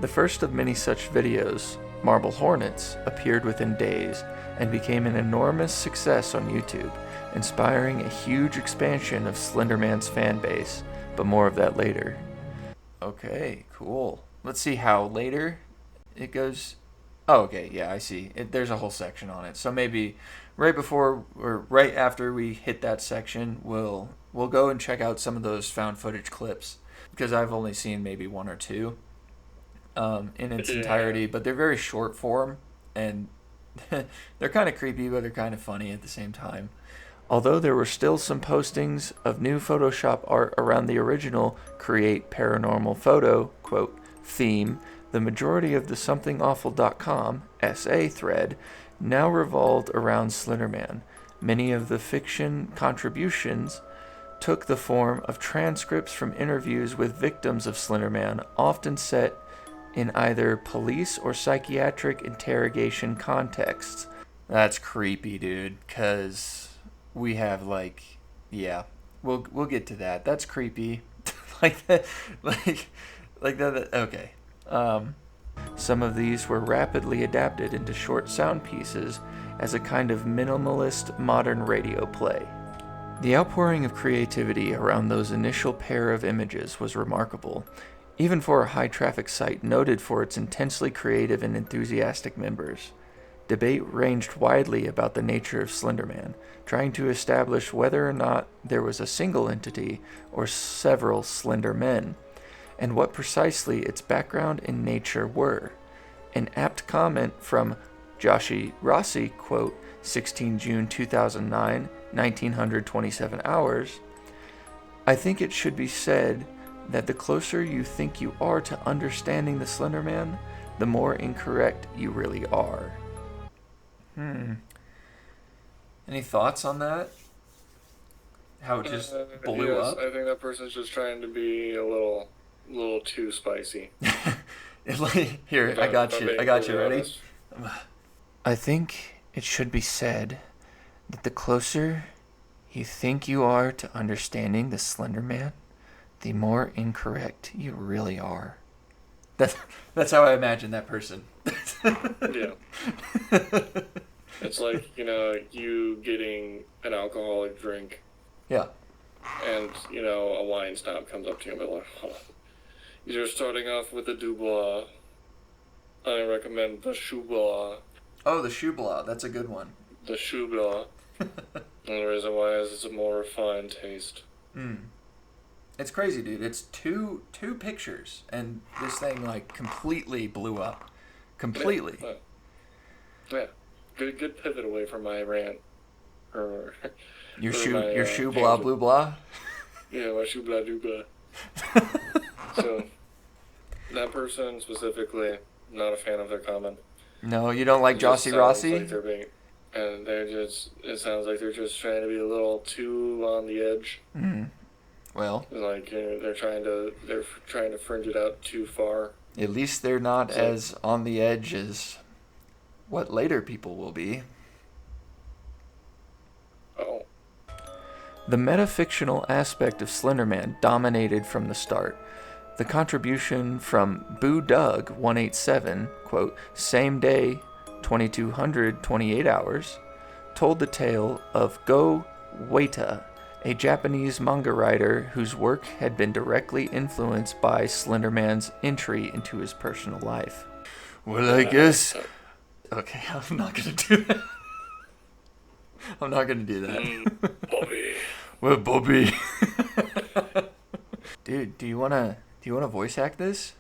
first of many such videos, Marble Hornets, appeared within days and became an enormous success on YouTube, inspiring a huge expansion of Slenderman's fan base, but more of that later. Okay, cool. Let's see how later it goes. Oh, okay, yeah, I see. There's a whole section on it. So maybe right before or right after we hit that section, we'll go and check out some of those found footage clips, because I've only seen maybe one or two in its entirety, but they're very short form, and they're kind of creepy, but they're kind of funny at the same time. Although there were still some postings of new Photoshop art around the original Create Paranormal Photo, quote, theme, the majority of the SomethingAwful.com SA thread now revolved around Slenderman. Many of the fiction contributions took the form of transcripts from interviews with victims of Slenderman, often set in either police or psychiatric interrogation contexts. That's creepy, dude, because we have we'll get to that. That's creepy. like that. Okay. Some of these were rapidly adapted into short sound pieces as a kind of minimalist modern radio play. The outpouring of creativity around those initial pair of images was remarkable, even for a high-traffic site noted for its intensely creative and enthusiastic members. Debate ranged widely about the nature of Slenderman, trying to establish whether or not there was a single entity or several Slender Men, and what precisely its background and nature were. An apt comment from Joshi Rossi, quote, 16 June 2009, 1927 hours, I think it should be said that the closer you think you are to understanding the Slender Man, the more incorrect you really are. Any thoughts on that? How it just blew yes, up? I think that person's just trying to be a little too spicy. Here, I got you. Ready? Honest. I think it should be said that the closer you think you are to understanding the Slender Man, the more incorrect you really are. That's how I imagine that person. Yeah. It's like, you getting an alcoholic drink Yeah. and, a wine snob comes up to you and be like, you're starting off with a Dubois. I recommend the Choubla. Oh, the Choubla. That's a good one. The Choubla. And the reason why is it's a more refined taste. It's crazy, dude. It's two pictures, and this thing like completely blew up. Completely. Yeah. Good pivot away from my rant. Your shoe blah blue blah. Yeah, my shoe blah do blah. So that person specifically, not a fan of their comment. No, you don't like Jossie Rossi? And it sounds like they're just trying to be a little too on the edge. Well, Like they're trying to fringe it out too far. at least they're not as on the edge as what later people will be. Oh. The metafictional aspect of Slenderman dominated from the start. The contribution from Boo Doug 187, quote, same day, 2200, 28 hours, told the tale of Go Weita, a Japanese manga writer whose work had been directly influenced by Slenderman's entry into his personal life. Well, I guess... Okay, I'm not going to do that. I'm not going to do that. Bobby. Well, Bobby. Dude, do you want to voice act this?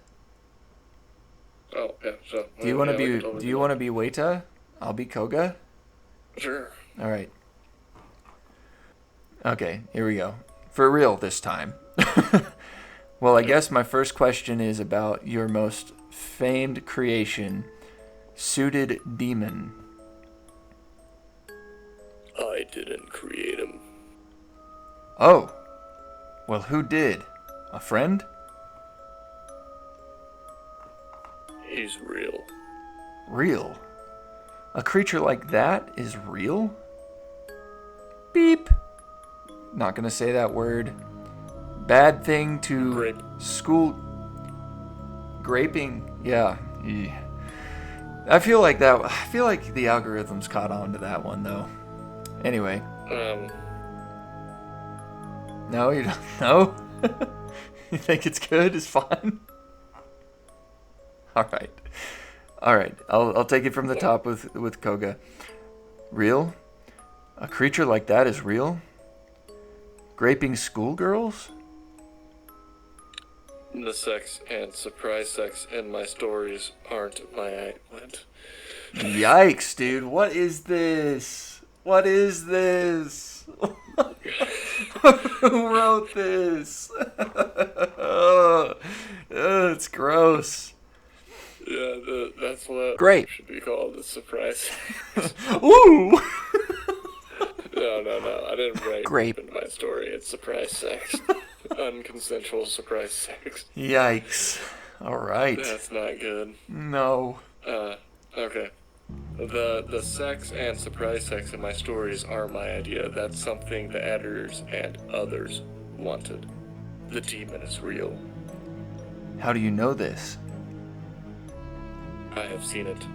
Oh, yeah, so. Do you want to be Weita? I'll be Koga? Sure. All right. Okay, here we go. For real this time. Well, I guess my first question is about your most famed creation, Suited Demon. I didn't create him. Oh. Well, who did? A friend? He's real. Real? A creature like that is real? Beep. Not gonna say that word. Bad thing to Grape. school. Graping. Yeah. I feel like the algorithms caught on to that one though. Anyway. No, you don't. No. You think it's good? It's fine. All right. I'll take it from the top with Koga. Real? A creature like that is real? Graping schoolgirls? The sex and surprise sex in my stories aren't my outlet. Yikes, dude! What is this? Who wrote this? It's gross. Yeah, that's what Grape. should be called, the surprise. Ooh! No, I didn't write Grape. in my story. It's surprise sex. Unconsensual surprise sex. Yikes. Alright. That's not good. No. Okay. The sex and surprise sex in my stories are my idea. That's something the editors and others wanted. The demon is real. How do you know this? I have seen it.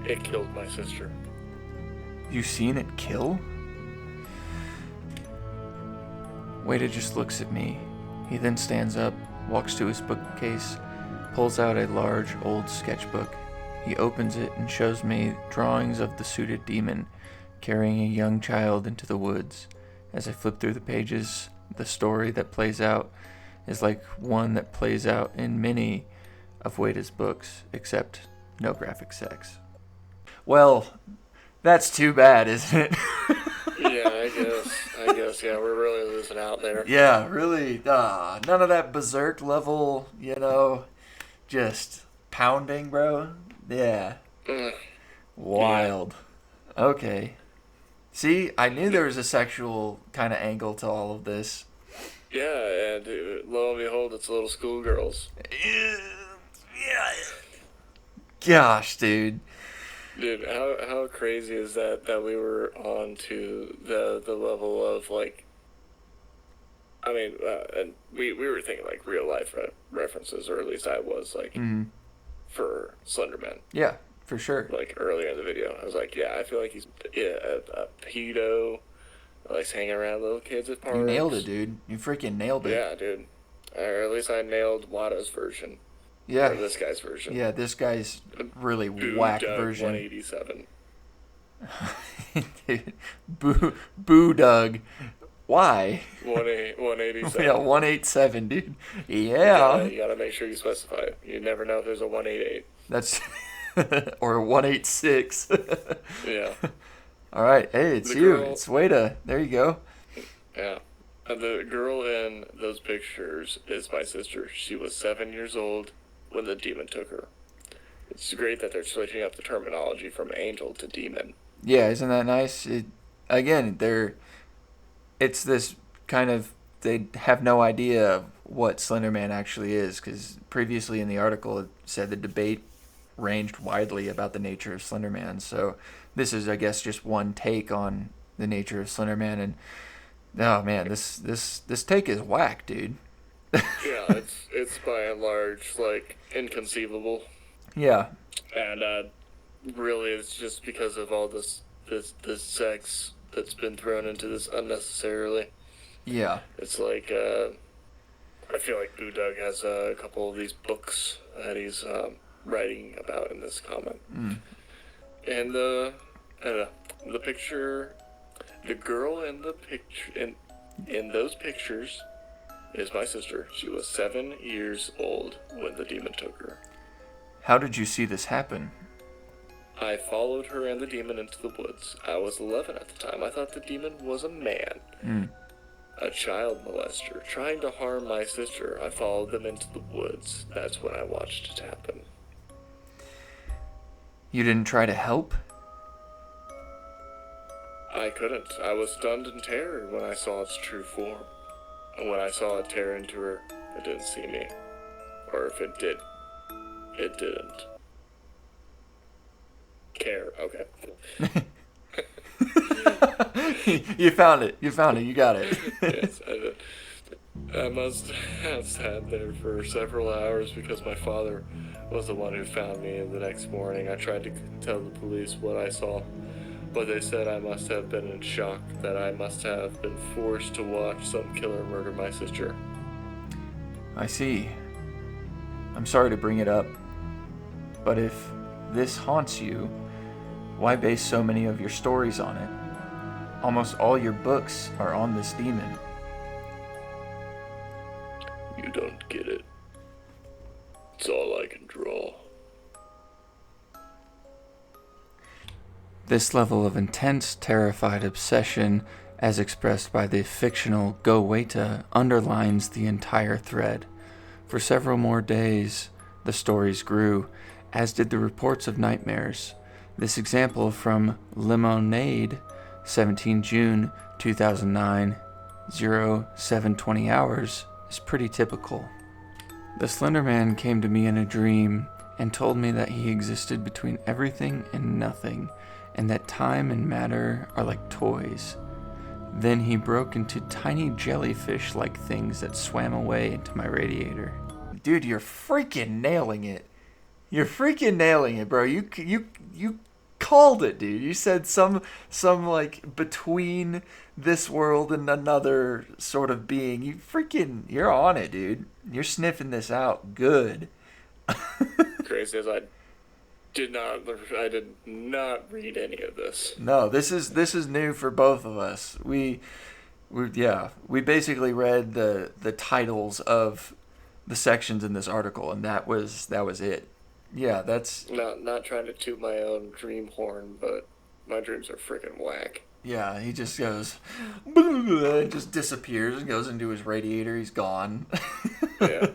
It killed my sister. You seen it kill? Wada just looks at me. He then stands up, walks to his bookcase, pulls out a large old sketchbook. He opens it and shows me drawings of the suited demon carrying a young child into the woods. As I flip through the pages, the story that plays out is like one that plays out in many of Wada's books, except no graphic sex. Well, that's too bad, isn't it? Yeah, I guess, yeah, we're really losing out there. Yeah, really, none of that berserk level, just pounding, bro. Yeah. Wild. Yeah. Okay. See, I knew there was a sexual kind of angle to all of this. Yeah, and lo and behold, it's little schoolgirls. Yeah. Gosh, dude. Dude, how crazy is that we were on to the level of, like, I mean, and we were thinking, like, real life references, or at least I was, like, for Slenderman. Yeah, for sure. Like, earlier in the video, I was like, yeah, I feel like he's a pedo, likes hanging around little kids at parks. You nailed it, dude. You freaking nailed it. Yeah, dude. Or at least I nailed Wada's version. Yeah. Or this guy's version. Yeah, this guy's really whack version. 187. Dude, Boo Doug. Why? 187. Yeah, 187, dude. Yeah. You gotta make sure you specify it. You never know if there's a 188. That's or 186. Yeah. All right. Hey, it's you. It's Wada. There you go. Yeah. The girl in those pictures is my sister. She was 7 years old when the demon took her. It's great that they're switching up the terminology from angel to demon. Yeah, isn't that nice? It's this kind of, they have no idea what Slenderman actually is, because previously in the article it said the debate ranged widely about the nature of Slenderman. So this is, I guess, just one take on the nature of Slenderman, and oh man, this take is whack, dude. Yeah, it's by and large, like, inconceivable. Yeah. And really it's just because of all this sex that's been thrown into this unnecessarily. Yeah. It's like, I feel like Boo Doug has a couple of these books that he's writing about in this comment. And the picture, the girl in the picture, in those pictures is my sister. She was 7 years old when the demon took her. How did you see this happen? I followed her and the demon into the woods. I was 11 at the time. I thought the demon was a man. A child molester trying to harm my sister. I followed them into the woods. That's when I watched it happen. You didn't try to help? I couldn't. I was stunned in terror when I saw its true form. And when I saw it tear into her, it didn't see me. Or if it did, it didn't care. Okay. You found it. You got it. Yes, I did. I must have sat there for several hours because my father was the one who found me, and the next morning I tried to tell the police what I saw, but they said I must have been in shock, that I must have been forced to watch some killer murder my sister. I see. I'm sorry to bring it up, but if this haunts you, why base so many of your stories on it? Almost all your books are on this demon. You don't get it. It's all I can draw. This level of intense, terrified obsession, as expressed by the fictional Go-Weta, underlines the entire thread. For several more days, the stories grew, as did the reports of nightmares. This example from Lemonade, 17 June 2009, 0720 hours, is pretty typical. The Slenderman came to me in a dream and told me that he existed between everything and nothing, and that time and matter are like toys. Then he broke into tiny jellyfish-like things that swam away into my radiator. Dude, you're freaking nailing it. You're freaking nailing it, bro. You called it, dude. You said some like between this world and another sort of being. You're on it, dude. You're sniffing this out good. Crazy as I did not read any of this. No, this is new for both of us. We basically read the titles of the sections in this article, and that was it. Yeah, that's not trying to toot my own dream horn, but my dreams are freaking whack. yeah. He just goes, and just disappears and goes into his radiator. He's gone. Yeah.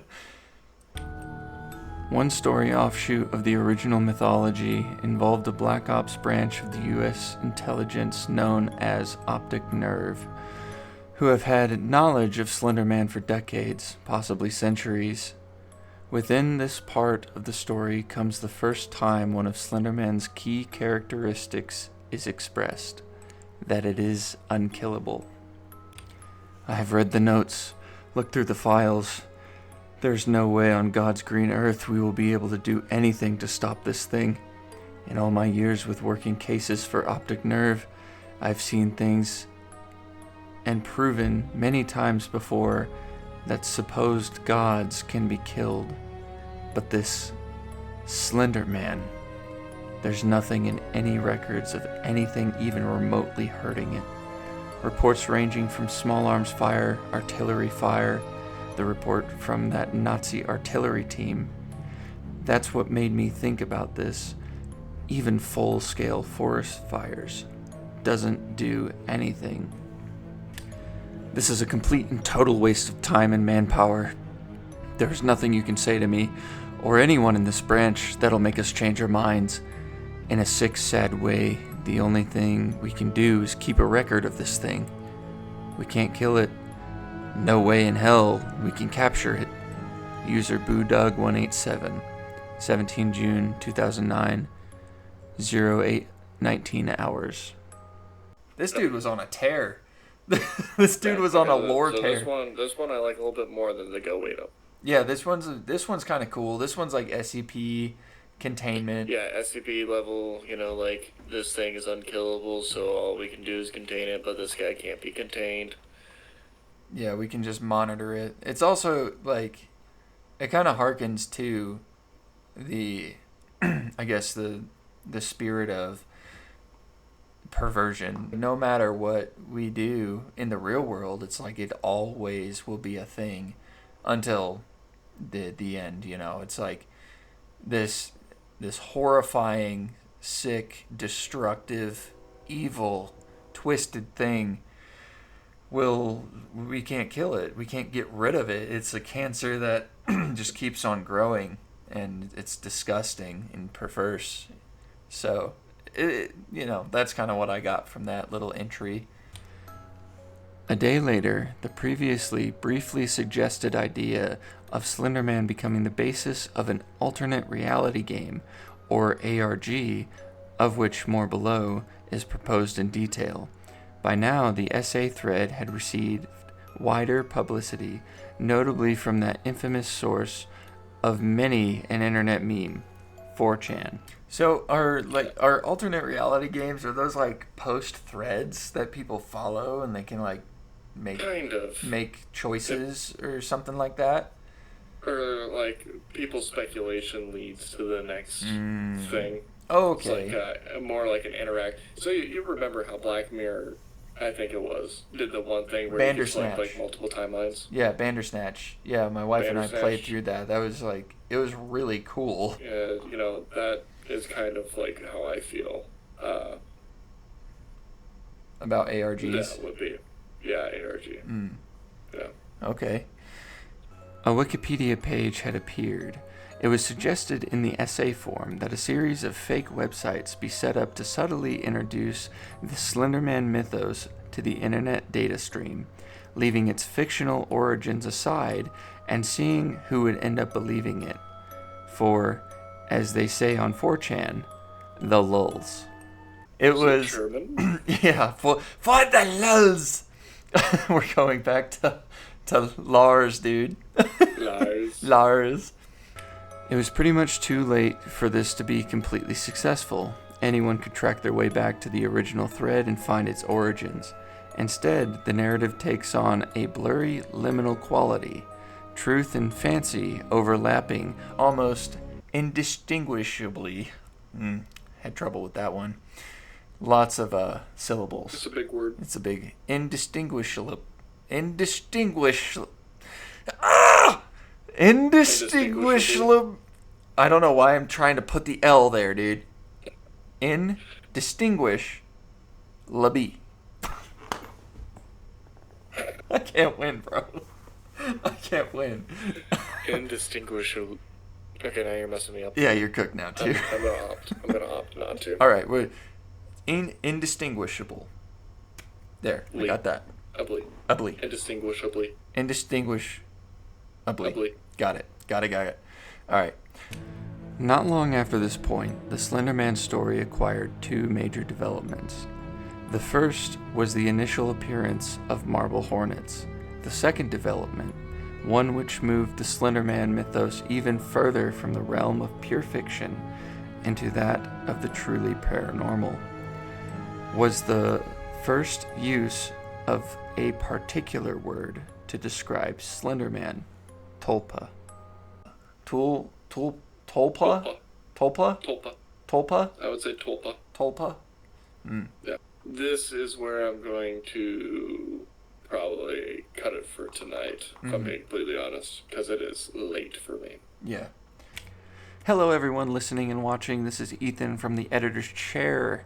One story offshoot of the original mythology involved a Black Ops branch of the U.S. intelligence known as Optic Nerve, who have had knowledge of Slenderman for decades, possibly centuries. Within this part of the story comes the first time one of Slenderman's key characteristics is expressed, that it is unkillable. I have read the notes, looked through the files. There's no way on God's green earth we will be able to do anything to stop this thing. In all my years with working cases for Optic Nerve, I've seen things and proven many times before that supposed gods can be killed. But this Slenderman, there's nothing in any records of anything even remotely hurting it. Reports ranging from small arms fire, artillery fire, the report from that Nazi artillery team. That's what made me think about this. Even full-scale forest fires doesn't do anything. This is a complete and total waste of time and manpower. There's nothing you can say to me, or anyone in this branch, that'll make us change our minds. In a sick, sad way, the only thing we can do is keep a record of this thing. We can't kill it. No way in hell we can capture it. User BooDug187, 17 June 2009, 08:19 hours. This dude was on a tear. This dude was on a lore tear. This one I like a little bit more than the Go Wait Up. Yeah, this one's kind of cool. This one's like SCP containment. Yeah, SCP level, like this thing is unkillable, so all we can do is contain it, but this guy can't be contained. Yeah, we can just monitor it. It's also like it kind of harkens to the I guess the spirit of perversion. No matter what we do in the real world, it's like it always will be a thing until the end, It's like this horrifying, sick, destructive, evil, twisted thing we can't kill it. We can't get rid of it. It's a cancer that just keeps on growing, and it's disgusting and perverse. So that's kind of what I got from that little entry. A day later, the previously briefly suggested idea of Slenderman becoming the basis of an alternate reality game, or ARG, of which more below, is proposed in detail. By now, the essay thread had received wider publicity, notably from that infamous source of many an internet meme, 4chan. So are alternate reality games, are those like post threads that people follow and they can like make choices or something like that? Or like people's speculation leads to the next thing. Oh, okay. It's like more like an interact. So you remember how Black Mirror, I think it was, did the one thing where you could select like multiple timelines? Yeah, Bandersnatch. Yeah, my wife and I played through that. That was like, it was really cool. Yeah, that is kind of like how I feel about ARGs. That would be, yeah, ARG. Yeah. Okay. A Wikipedia page had appeared. It was suggested in the essay form that a series of fake websites be set up to subtly introduce the Slenderman mythos to the internet data stream, leaving its fictional origins aside and seeing who would end up believing it. For, as they say on 4chan, the lulz. It was German? Yeah, for the lulz. We're going back to Lars, dude. Lars. It was pretty much too late for this to be completely successful. anyone could track their way back to the original thread and find its origins. Instead, the narrative takes on a blurry liminal quality, truth and fancy overlapping almost indistinguishably. Had trouble with that one. Lots of syllables. It's a big word. It's a big indistinguishable. Indistinguishable. I don't know why I'm trying to put the L there, dude. Indistinguishable. I can't win, bro. I can't win. Indistinguishable. Okay, now you're messing me up. Yeah, you're cooked now, too. I'm gonna opt not to. All right, we're indistinguishable. There, we got that. Ugly. Indistinguishably. Indistinguishably. Got it. All right. Not long after this point, the Slenderman story acquired two major developments. The first was the initial appearance of marble hornets. The second development, one which moved the Slenderman mythos even further from the realm of pure fiction into that of the truly paranormal, was the first use of a particular word to describe Slenderman: tulpa. Tulpa? Tulpa? I would say tulpa. Tulpa? Yeah. This is where I'm going to probably cut it for tonight, if I'm being completely honest, because it is late for me. Yeah. Hello, everyone listening and watching. This is Ethan from the editor's chair.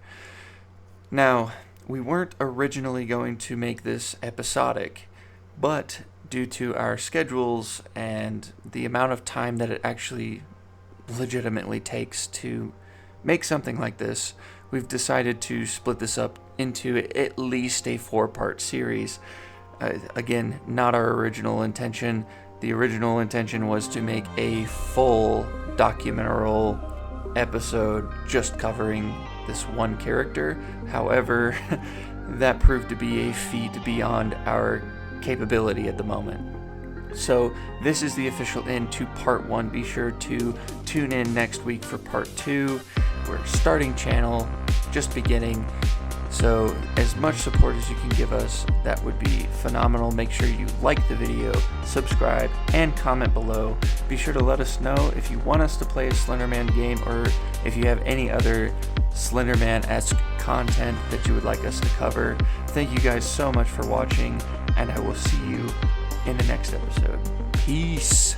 Now, we weren't originally going to make this episodic, but due to our schedules and the amount of time that it actually legitimately takes to make something like this, we've decided to split this up into at least a 4-part series. Again, not our original intention. The original intention was to make a full documentary episode just covering this one character. However, that proved to be a feat beyond our capability at the moment. So this is the official end to part 1. Be sure to tune in next week for part 2. We're starting channel, just beginning. So as much support as you can give us, that would be phenomenal. Make sure you like the video, subscribe, and comment below. Be sure to let us know if you want us to play a Slenderman game or if you have any other Slenderman-esque content that you would like us to cover. Thank you guys so much for watching, and I will see you in the next episode. Peace.